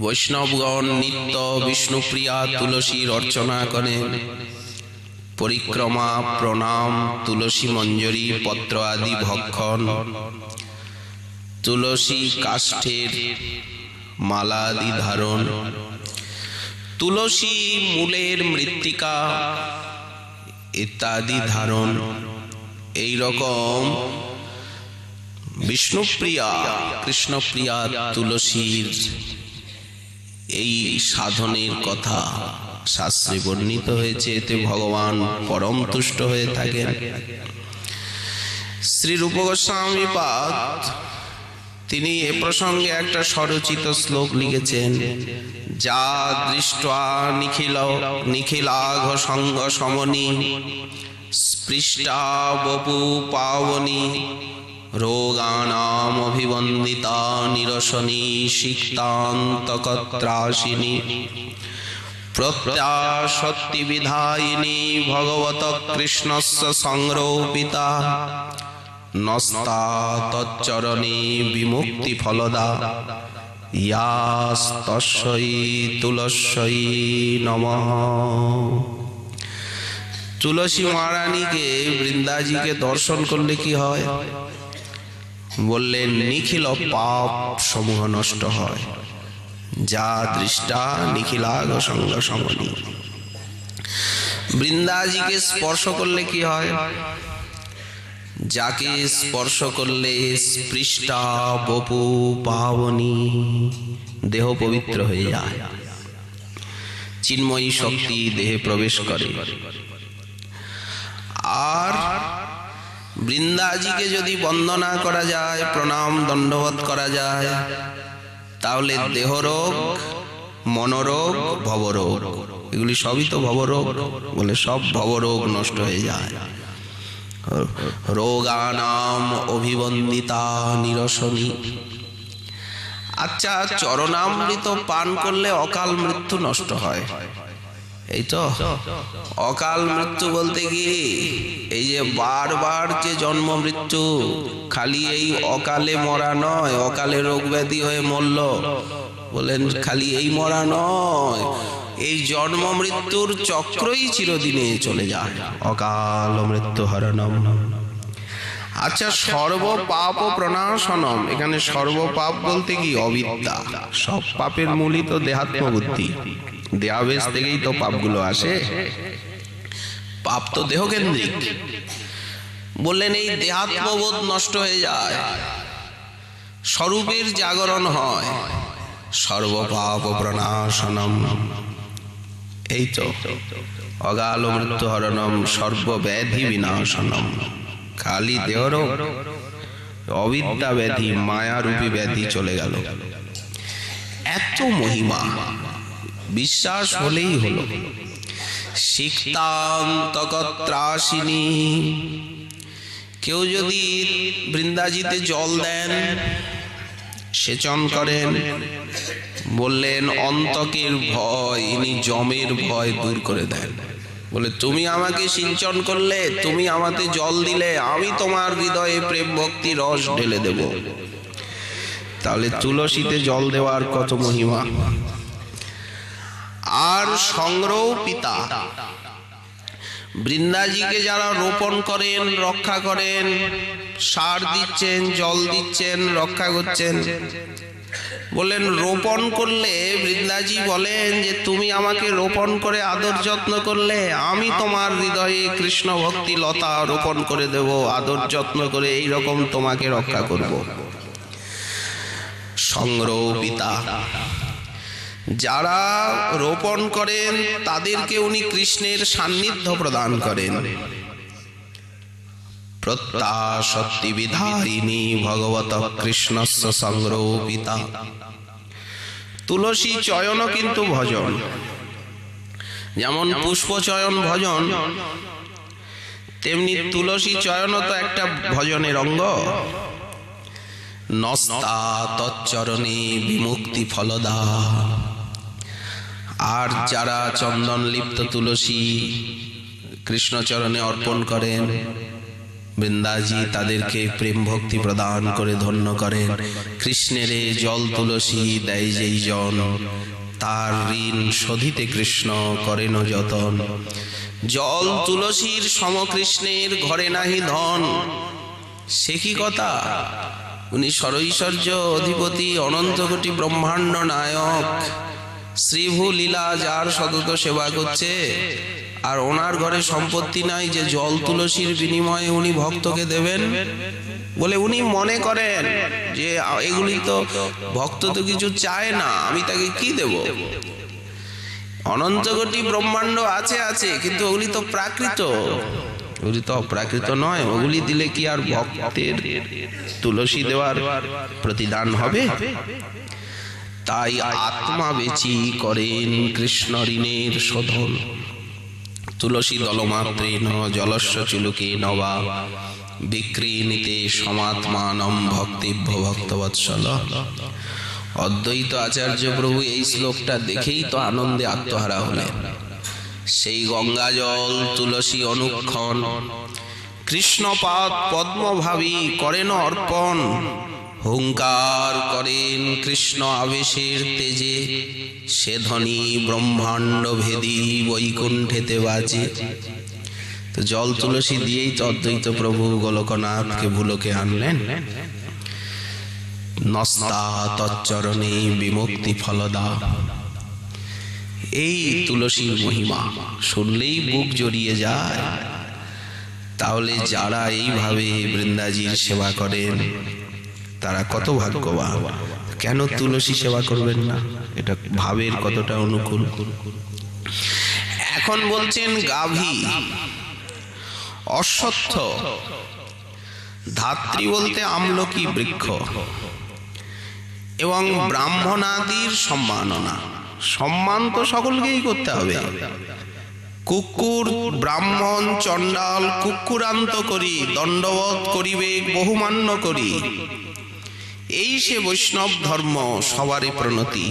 বৈষ্ণবগণ নিত্য বিষ্ণুপ্রিয়া তুলসীর অর্চনা করেন। পরিক্রমা, প্রণাম, তুলসী মঞ্জরি পত্র আদি ভক্ষণ, তুলসী কাষ্ঠের মালা আদি ধারণ, তুলসী মূলের মৃত্তিকা ইত্যাদি ধারণ। এই রকম বিষ্ণুপ্রিয়া কৃষ্ণপ্রিয়া তুলসীর এই সাধনের কথা শাস্ত্রে বর্ণিত হয়েছে। এতে ভগবান পরম তুষ্ট হয়ে থাকেন। শ্রী রূপ গোস্বামী পাদ তিনি এ প্রসঙ্গে একটা স্বরচিত শ্লোক লিখেছেন। যা দৃষ্টা নিখিলাঘ সঙ্গ সমনি স্পৃষ্টা বপু পাবনি রোগানাম অভিবন্দিতা নিরসনী সিক্তান্তকত্রাসিনী প্রত্যাশক্তি বিধায়িনী ভগবত কৃষ্ণস্য সংরোপিতা নস্তা তচ্চরণে বিমুক্তি ফলদা ইয়াস্তস্যৈ তুলস্যৈ নমঃ। তুলসী মহারানীকে বৃন্দাজিকে দর্শন করলে কি হয়? বললেন নিখিল পাপ সমূহ নষ্ট হয়। যা দৃষ্টা নিখিলাঘ সঙ্গ সমনি। বৃন্দাজিকে স্পর্শ করলে কি হয়? যাকে স্পর্শ করলে স্পৃষ্টা বপু পাবনি, দেহ পবিত্র হয়ে যায়, চিন্ময়ী শক্তি দেহে প্রবেশ করে। আর বৃন্দাজিকে যদি বন্দনা করা যায়, প্রণাম দণ্ডবত করা যায়, তাহলে দেহরোগ, মনোরোগ, ভবরোগ, এগুলি সবই তো ভবরোগ, বলে সব ভবরোগ নষ্ট হয়ে যায়। রোগানাম অভিবন্দিতা নিরসনী। আচ্ছা, চরণামৃত পান করলে অকাল মৃত্যু নষ্ট হয়, এই তো। অকাল মৃত্যু বলতে কি এই যে বারবার যে জন্ম মৃত্যু, খালি এই অকালে মরা নয়, অকালে রোগ ব্যাধি হয়ে মরল, বলেন খালি এই মরা নয়, এই জন্ম মৃত্যুর চক্রই চিরদিনে চলে যায়। অকাল মৃত্যু হরণম। আচ্ছা, সর্ব পাপ ও প্রণাশনম, এখানে সর্ব পাপ বলতে কি অবিদ্যা। সব পাপের মূলই তো দেহাত্ম বুদ্ধি, দেহাবেশ থেকেই তো পাপগুলো আসে। পাপ তো দেহকেন্দ্রিক। বললেন এই দেহাত্মবোধ নষ্ট হয়ে যায়, স্বরূপের জাগরণ হয়। সর্ব পাপ প্রণাশনম, এই তো। অকাল মৃত্যু হরণম, সর্বব্যাধি বিনাশনম। খালি দেহরোগ, অবিদ্যা ব্যাধি, মায়ারূপী ব্যাধি চলে গেল। এত মহিমা, বিশ্বাস হলেই হলো। সিক্তান্তকত্রাসিনী, কেউ যদি বৃন্দাজিতে জল দেন, সেচন করেন, বললেন অন্তকের ভয়, ইনি যমের ভয় দূর করে দেন। বলে তুমি আমাকে সিঞ্চন করলে, তুমি আমাকে জল দিলে, আমি তোমার হৃদয়ে প্রেম ভক্তি রস ঢেলে দেব। তাহলে তুলসীতে জল দেওয়ার কত মহিমা। আর সংগ্রহ পিতা, বৃন্দাজিকে যারা রোপণ করেন, রক্ষা করেন, সার দিচ্ছেন, জল দিচ্ছেন, রক্ষা করছেন, বলেন রোপণ করলে বৃন্দাজি বলেন যে তুমি আমাকে রোপণ করে আদর যত্ন করলে, আমি তোমার হৃদয়ে কৃষ্ণ ভক্তি লতা রোপণ করে দেব, আদর যত্ন করে এই রকম তোমাকে রক্ষা করব। সংগ্রহ পিতা, যারা রোপণ করেন তাদেরকে উনি কৃষ্ণের সান্নিধ্য প্রদান করেন। প্রত্যাশত্তি বিধারিণী ভগবত কৃষ্ণস্য সংরোপিতা। তুলসী চয়ন কিন্তু ভজন, যেমন পুষ্প চয়ন ভজন, তেমনি তুলসী চয়ন তো একটা ভজনের অঙ্গ। নস্তা তচ্চরণে বিমুক্তি ফলদা। আর যারা চন্দন লিপ্ত তুলসী কৃষ্ণচরণে অর্পণ করেন, বৃন্দাজি তাদেরকে প্রেম ভক্তি প্রদান করে ধন্য করেন। কৃষ্ণের জল তুলসী দেয় যেই জন, তার ঋণ শোধিতে কৃষ্ণ করেন যতন। জল তুলসীর সমকৃষ্ণের ঘরে নাহি ধন। সে কি কথা! উনি সরৈশ্বর্য অধিপতি, অনন্ত কোটি ব্রহ্মাণ্ড নায়ক, শ্রীভূ লীলা যার সতত সেবা করছে, আর ওনার ঘরে সম্পত্তি নাই যে জল তুলসীর বিনিময়ে উনি ভক্তকে দেবেন। বলে উনি মনে করেন যে এগুলি তো ভক্ত তো কিছু চায় না, আমি তাকে কি দেব। অনন্ত কোটি ব্রহ্মাণ্ড আছে আছে, কিন্তু ওগুলি তো প্রাকৃত, ওগুলি তো অপ্রাকৃত নয়। ওগুলি দিলে কি আর ভক্তের তুলসী দেওয়ার প্রতিদান হবে? তাই আত্মা বেচি করেন কৃষ্ণ ঋণের শোধন। তুলসী দলমাত্রেণ জলস্য চুলুকে নবা বিক্রীণিতে সমাত্মানম ভক্তিভ্য ভক্তবৎসল। অদ্বৈত আচার্য প্রভু এই শ্লোকটা দেখেই তো আনন্দে আত্মহারা হলেন। সেই গঙ্গা জল তুলসী অনুক্ষণ কৃষ্ণপাদ পদ্মভাবী করেন অর্পণ। হুঙ্কার করেন কৃষ্ণ আবেশের তেজে, সে ধ্বনি ব্রহ্মাণ্ড ভেদী বৈকুণ্ঠেতে বাজে। তো জল তুলসী দিয়েই তো অদ্বৈত প্রভু গোলকনাথকে ভুলোকে আনলেন। নস্তা তচ্চরণে বিমুক্তি ফলদা। এই তুলসীর মহিমা শুনলেই বুক জড়িয়ে যায়। তাহলে যারা এইভাবে বৃন্দাজির সেবা করেন তারা কত ভাগ্যবান। কেন তুলসী সেবা করবেন না? এটা ভাবের কতটা অনুকূল। এখন বলছেন গাভী, অশ্বত্থ, ধাত্রী বলতে আমলকি বৃক্ষ, এবং ব্রাহ্মণাদির সম্মাননা। সম্মান তো সকলকেই করতে হবে। কুকুর ব্রাহ্মণ চণ্ডাল কুকুরান্ত করি, দণ্ডবৎ করিবে বহুমান্য করি। এই সে বৈষ্ণব ধর্ম, সবারই প্রণতি।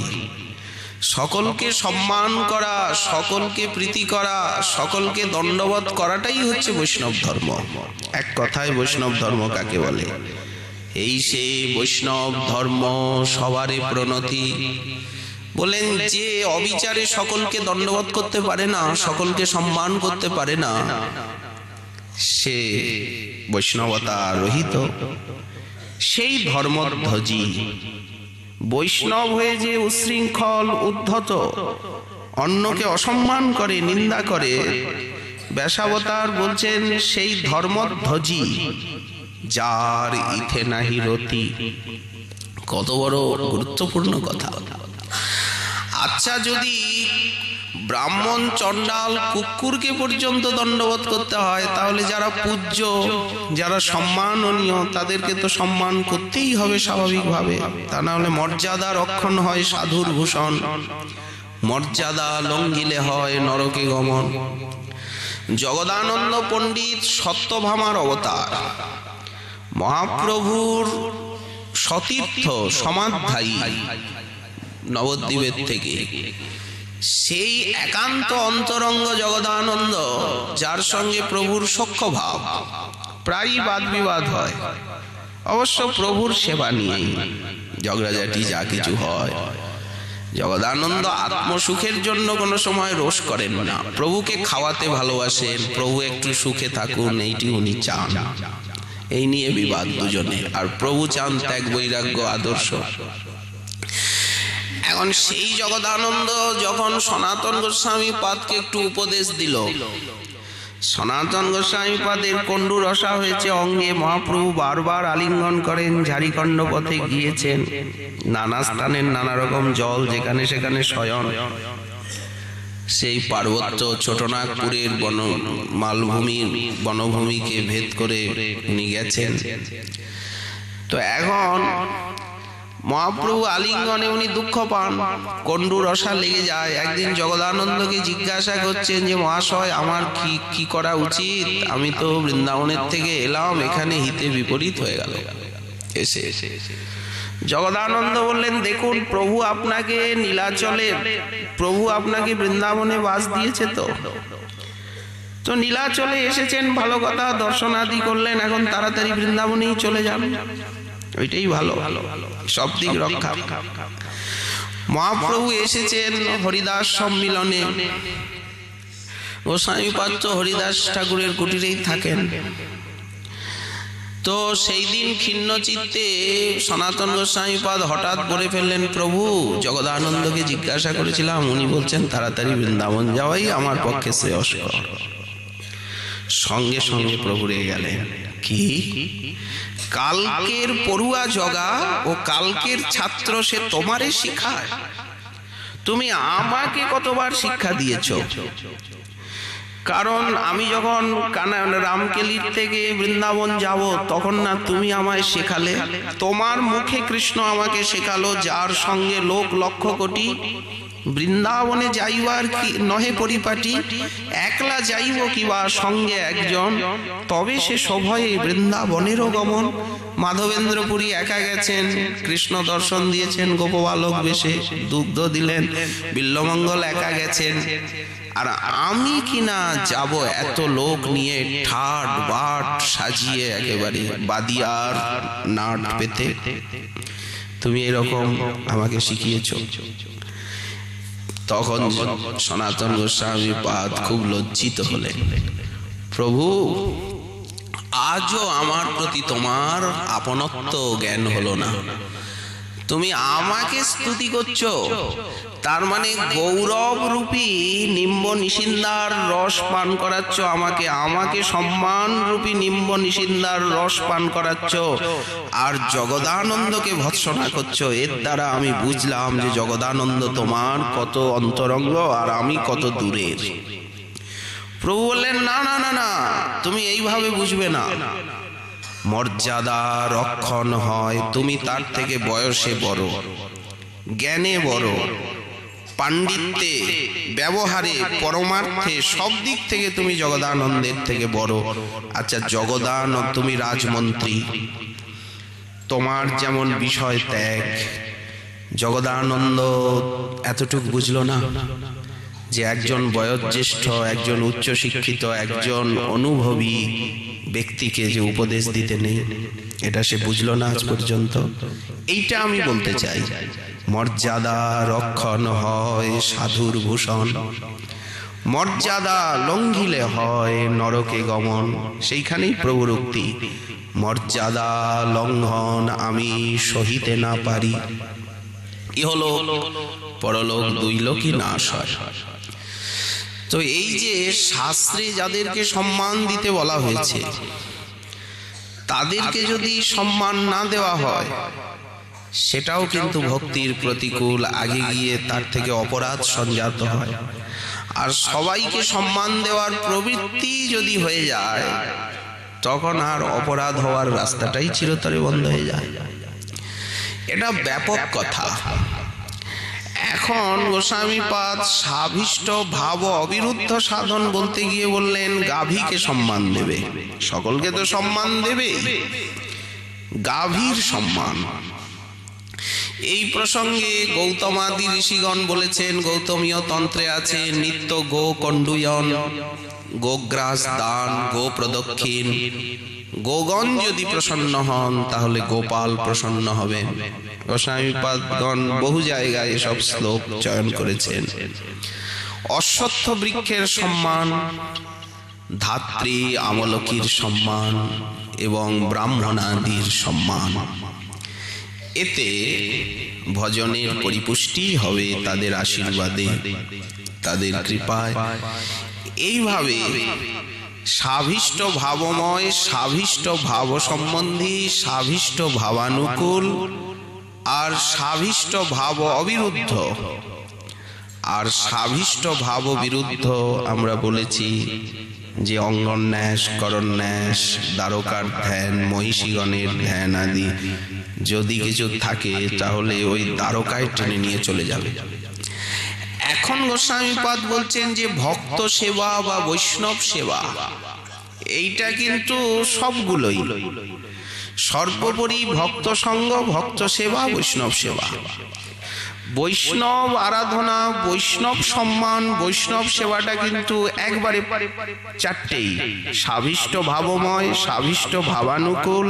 সকলকে সম্মান করা, সকলকে প্রীতি করা, সকলকে দণ্ডবৎ করাটাই হচ্ছে বৈষ্ণব ধর্ম। এক কথায় বৈষ্ণব ধর্ম কাকে বলে? এই সে বৈষ্ণব ধর্ম, সবারই প্রণতি। বলেন যে অবিচারে সকলকে দণ্ডবৎ করতে পারে না, সকলকে সম্মান করতে পারে না, সে বৈষ্ণবতা রহিত। সেই ধর্মধ্বজি বৈষ্ণব হয়ে যে উশৃঙ্খল উদ্ধত, অন্যকে অসম্মান করে, নিন্দা করে, ব্যাসাবতার বলছেন সেই ধর্মধ্বজি যার ইথে নাহি রতি। কত বড় গুরুত্বপূর্ণ কথা। আচ্ছা, যদি ব্রাহ্মণ চণ্ডাল কুকুরকে পর্যন্ত দণ্ডবৎ করতে হয়, তাহলে যারা পূজ্য, যারা সম্মাননীয়, তাদেরকে তো সম্মান করতেই হবে স্বাভাবিকভাবে। তা না হলে মর্যাদা রক্ষণ হয় সাধুর ভূষণ, মর্যাদা লঙ্ঘিলে হয় নরকে গমন। জগদানন্দ পণ্ডিত সত্যভামার অবতার, মহাপ্রভুর সতীর্থ সমাধ্যায়ী নবদ্বীপের থেকে, সেই একান্ত অন্তরঙ্গ জগদানন্দ, যার সঙ্গে প্রভুর সখ্য ভাব, প্রায়ই বাদ বিবাদ হয়। অবশ্য প্রভুর সেবা নিয়েই ঝগড়াঝাটি যা কিছু হয়। জগদানন্দ আত্মসুখের জন্য কোনো সময় রোষ করেন না। প্রভুকে খাওয়াতে ভালোবাসেন, প্রভু একটু সুখে থাকুন, এইটি উনি চান। এই নিয়ে বিবাদ দুজনে। আর প্রভু চান ত্যাগ, বৈরাগ্য, আদর্শ। এখন সেই জগদানন্দ যখন সনাতন গোস্বামী পাদকে একটু উপদেশ দিল সনাতন গোস্বামীপাদের কণ্ডু রসা হয়েছে অঙ্গে। মহাপ্রভু বারবার আলিঙ্গন করেন। ঝাড়িখণ্ড পথে গিয়েছেন, নানা স্থানের নানা রকম জল, যেখানে সেখানে শয়ন। সেই পার্বত্য ছোটনাগপুরের মালভূমির বনভূমিকে ভেদ করে উনি গেছেন। তো এখন মহাপ্রভু আলিঙ্গনে উনি দুঃখ পান, কণ্ডু রসা লেগে যায়। একদিন জগদানন্দকে জিজ্ঞাসা করছেন যে মহাশয়, আমার কি করা উচিত? আমি তো বৃন্দাবনের থেকে এলাম, এখানে হিতে বিপরীত হয়ে গেল। এসে জগদানন্দ বললেন, দেখুন প্রভু আপনাকে নীলাচলে, প্রভু আপনাকে বৃন্দাবনে বাস দিয়েছে, তো নীলাচলে এসেছেন, ভালো কথা, দর্শনাদি করলেন, এখন তাড়াতাড়ি বৃন্দাবনেই চলে যান, ওইটাই ভালো, সব দিক রক্ষা। মহাপ্রভু এসেছেন হরিদাস সম্মিলনে। গোস্বামীপাদ তো হরিদাস ঠাকুরের কুটিরেই থাকেন। তো সেই দিন ক্ষীণ চিত্তে সনাতন গোস্বামীপাদ হঠাৎ বলে ফেললেন, প্রভু জগদানন্দকে জিজ্ঞাসা করেছিলাম, উনি বলছেন তাড়াতাড়ি বৃন্দাবন যাওয়াই আমার পক্ষে শ্রেয়স্কর। সঙ্গে সঙ্গে প্রভু রেগে গেলেন। কি? কালকের পড়ুয়া জগা ও কালকের ছাত্র সে তোমারে শিখায়, তুমি আমাকে কতবার শিক্ষা দিয়েছ? কারণ আমি যখন রামকেলির থেকে বৃন্দাবন যাব, তখন না তুমি আমায় শেখালে, তোমার মুখে কৃষ্ণ আমাকে শেখালো, যার সঙ্গে লোক লক্ষ কোটি, বৃন্দাবনে যাইবার কি নহে পরিপাটি, একলা যাইব কিবা সঙ্গে একজন, তবে সে সভয়ে বৃন্দাবনেরও গমন। মাধবেন্দ্রপুরী একা গেছেন, কৃষ্ণ দর্শন দিয়েছেন গোপবালক বেশে, দুগ্ধ দিলেন। বিল্লমঙ্গল একা গেছেন, আর আমি কিনা যাব এত লোক নিয়ে ঠাট বাট সাজিয়ে, একেবারে বাদিয়ার নাট পেতে, তুমি এরকম আমাকে শিখিয়েছ। তখন সনাতন গোস্বামীপাদ খুব লজ্জিত হলেন। প্রভু, আজও আমার প্রতি তোমার আপনত্ব জ্ঞান হলো না, তুমি আমাকে স্তুতি করছো, তার মানে গৌরব রূপী নিম্ব নিষিন্দার রস পান করাচ্ছ আমাকে, আমাকে সম্মান রূপী নিম্ব নিষিন্দার রস পান করাচ্ছ, আর জগদানন্দকে ভৎসনা করছো। এর দ্বারা আমি বুঝলাম যে জগদানন্দ তোমার কত অন্তরঙ্গ আর আমি কত দূরের। প্রভু বললেন, না না না না, তুমি এইভাবে বুঝবে না। মর্যাদা রক্ষণ হয়, তুমি তার থেকে বয়সে বড়, জ্ঞানে বড়, পাণ্ডিত্যে, ব্যবহারে, পরমার্থে, সব দিক থেকে তুমি জগদানন্দের থেকে বড়। আচ্ছা জগদানন্দ, তুমি রাজমন্ত্রী, তোমার যেমন বিষয় ত্যাগ, জগদানন্দ এতটুকু বুঝলো না যে একজন বয়োজ্যেষ্ঠ, একজন উচ্চশিক্ষিত, একজন অনুভবী ব্যক্তিকে যে উপদেশ দিতে নেই, এটা সে বুঝলো না আজ পর্যন্ত। এইটা আমি বলতে চাই, মর্যাদা রক্ষণ হয় সাধুর ভূষণ, মর্যাদা লঙ্ঘিলে হয় নরকে গমন। সেইখানেই প্রভুর উক্তি, মর্যাদা লঙ্ঘন আমি সহিতে না পারি, ইহলোক পরলোক দুই লোকই নাশ হয়। তো এই যে শাস্ত্রে যাদেরকে সম্মান দিতে বলা হয়েছে, তাদেরকে যদি সম্মান না দেওয়া হয়, সেটাও কিন্তু ভক্তির প্রতিকূল, আগে গিয়ে তার থেকে অপরাধ সংজাত হয়। আর সবাইকে সম্মান দেওয়ার প্রবৃত্তি যদি হয়ে যায়, তখন আর অপরাধ হওয়ার রাস্তাটাই চিরতরে বন্ধ হয়ে যায়। এটা ব্যাপক কথা। এখন গোস্বামীপাদ সাভিষ্ট ভাব অবিরুদ্ধ সাধন বলতে গিয়ে বললেন, গাভীকে সম্মান দেবে, সকলকে তো সম্মান দেবে, গাভীর সম্মান। এই প্রসঙ্গে গৌতমাদি ঋষিগণ বলেছেন, গৌতমীয় তন্ত্রে আছে, নিত্য গো কণ্ডুয়ন, গোগ্রাস দান, গো প্রদক্ষিণ। গোগণ যদি প্রসন্ন হন, তাহলে গোপাল প্রসন্ন হবেন। গোস্বামীপাদগণ বহু জায়গায় এসব শ্লোক চয়ন করেছেন। অশ্বত্থ বৃক্ষের সম্মান, ধাত্রী আমলকীর সম্মান এবং ব্রাহ্মণাদির সম্মান, এতে ভজনের পরিপুষ্টি হবে তাদের আশীর্বাদে, তাদের কৃপায়। এইভাবে সাভিষ্ট ভাবময়, সাভিষ্ট ভাব সম্বন্ধী, সাভিষ্ট ভাবানুকূল আর সাভিষ্ট ভাব অবিরুদ্ধ। আর সাভিষ্ট ভাব বিরুদ্ধ আমরা বলেছি যে অঙ্গন্যাস, করন্যাস, দ্বারকার ধ্যান, মহিষীগণের ধ্যান আদি যদি কিছু থাকে তাহলে ওই দ্বারকায় টেনে নিয়ে চলে যাবে। এখন গোস্বামীপাদ বলছেন যে ভক্ত সেবা বা বৈষ্ণব সেবা এইটা কিন্তু সবগুলোই, সর্বোপরি ভক্ত সঙ্গ, ভক্ত সেবা, বৈষ্ণব সেবা। বৈষ্ণব আরাধনা, বৈষ্ণব সম্মান, বৈষ্ণব সেবাটা কিন্তু একবারে চারটেই: সাভিষ্ট ভাবময়, সাভিষ্ট ভাবানুকূল,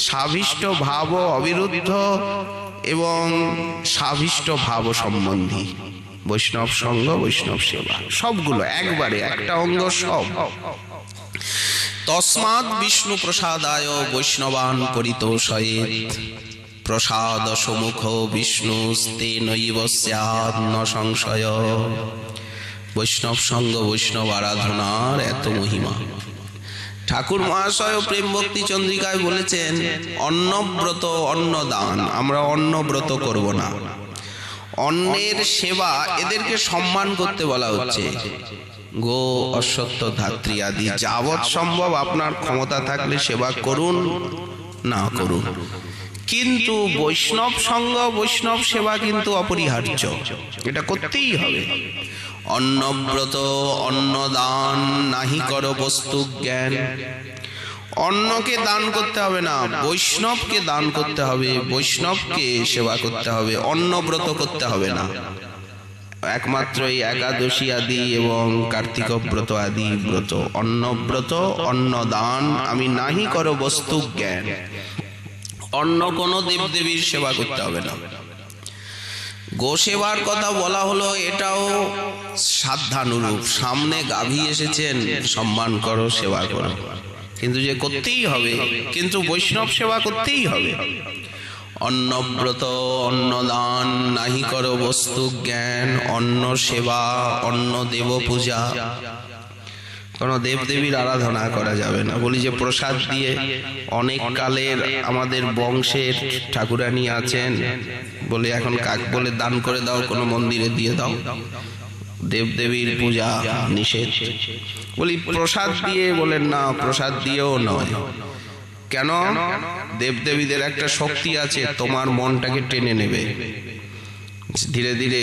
সাভিষ্ট ভাব অবিরুদ্ধ এবং সাভিষ্ট ভাব সম্বন্ধী। বৈষ্ণব সঙ্গ, বৈষ্ণব সেবা সবগুলো একবারে, একটা অঙ্গ সব। তস্মাৎ বিষ্ণু প্রসাদায় বৈষ্ণবান পরিতোষয়েৎ, প্রসাদ সম্মুখ বিষ্ণুস্তে নৈব স্যাৎ ন সংশয়। বৈষ্ণব সঙ্গ, বৈষ্ণব আরাধনার এত মহিমা। ঠাকুর মহাশয় প্রেম ভক্তি চন্দ্রিকায় বলেছেন অন্নব্রত, অন্নদান। আমরা অন্নব্রত করব না, অন্নের সেবা, এদেরকে সম্মান করতে বলা হচ্ছে। গো, অশ্বত্থ, ধাত্রী আদি যাবৎ সম্ভব আপনার ক্ষমতা থাকলে সেবা করুন, না করুন, কিন্তু বৈষ্ণব সঙ্গ, বৈষ্ণব সেবা কিন্তু অপরিহার্য, এটা করতেই হবে। অন্নব্রত, অন্নদান নাহি কর বস্তু জ্ঞান। অন্নকে দান করতে হবে না, বৈষ্ণবকে দান করতে হবে, বৈষ্ণবকে সেবা করতে হবে, অন্নব্রত করতে হবে না। একমাত্র এই একাদশী আদি এবং কার্তিক ব্রত আদি ব্রত, অন্নব্রত, অন্নদান আমি নাহি কর বস্তু জ্ঞান। অন্য কোনো দেবদেবীর সেবা করতে হবে না। গো সেবার কথা বলা হলো, এটাও সাধ্যানুরূপ। সামনে গাভী এসেছেন, সম্মান করো, সেবা করো, কিন্তু যে করতেই হবে, কিন্তু বৈষ্ণব সেবা করতেই হবে। অন্নব্রত, অন্নদান নাহি কর বস্তু জ্ঞান, অন্ন সেবা, অন্ন দেব পূজা। কোনো দেবদেবীর আরাধনা করা যাবে না। বলি যে প্রসাদ দিয়ে, অনেক কালের আমাদের বংশের ঠাকুরানী আছেন, বলে এখন কাক বলে দান করে দাও, কোনো মন্দিরে দিয়ে দাও, দেবদেবীর পূজা নিষেধ। বলি প্রসাদ দিয়ে, বলেন না, প্রসাদ দিয়েও নয়। কেন? দেবদেবীদের একটা শক্তি আছে, তোমার মনটাকে টেনে নেবে, ধীরে ধীরে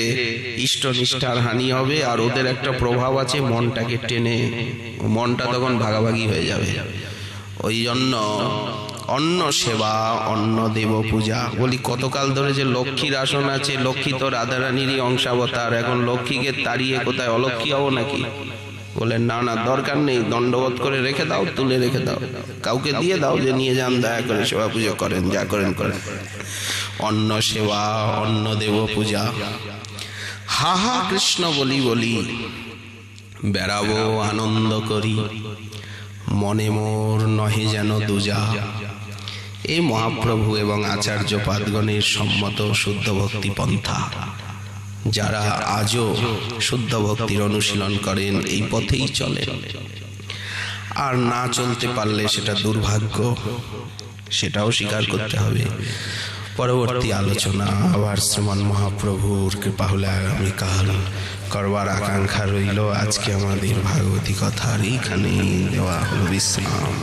ইষ্ট নিষ্ঠার হানি হবে, আর ওদের একটা প্রভাব আছে, মনটাকে টেনে, মনটা তখন ভাগাভাগি হয়ে যাবে। ওই জন্য অন্ন সেবা, অন্ন দেব পূজা। বলি কতকাল ধরে যে লক্ষ্মীর আসন আছে, লক্ষ্মী তো রাধারানীরই অংশাবতার, এখন লক্ষ্মীকে তাড়িয়ে কোথায় অলক্ষ্মী হবো নাকি? বলেন না না, দরকার নেই, দণ্ডবোধ করে রেখে দাও, তুলে রেখে দাও, কাউকে দিয়ে দাও যে নিয়ে যান, দয়া করে সেবা পুজো করেন, যা করেন করেন। অন্ন সেবা, অন্ন দেব পূজা। হা হা কৃষ্ণ বলি বলি বেড়াবো আনন্দ করি, মনে মোর নহে যেন দুজা। এই মহাপ্রভু এবং আচার্য পাদগণের সম্মত শুদ্ধ ভক্তি পন্থা। যারা আজও শুদ্ধ ভক্তির অনুশীলন করেন, এই পথেই চলেন। আর না চলতে পারলে সেটা দুর্ভাগ্য, সেটাও স্বীকার করতে হবে। পরবর্তী আলোচনা আবার শ্রীমান মহাপ্রভুর কৃপা হলে আগামীকাল করবার আকাঙ্ক্ষা রইল। আজকে আমাদের ভাগবতী কথার এইখানেই দেওয়া হলো বিশ্রাম।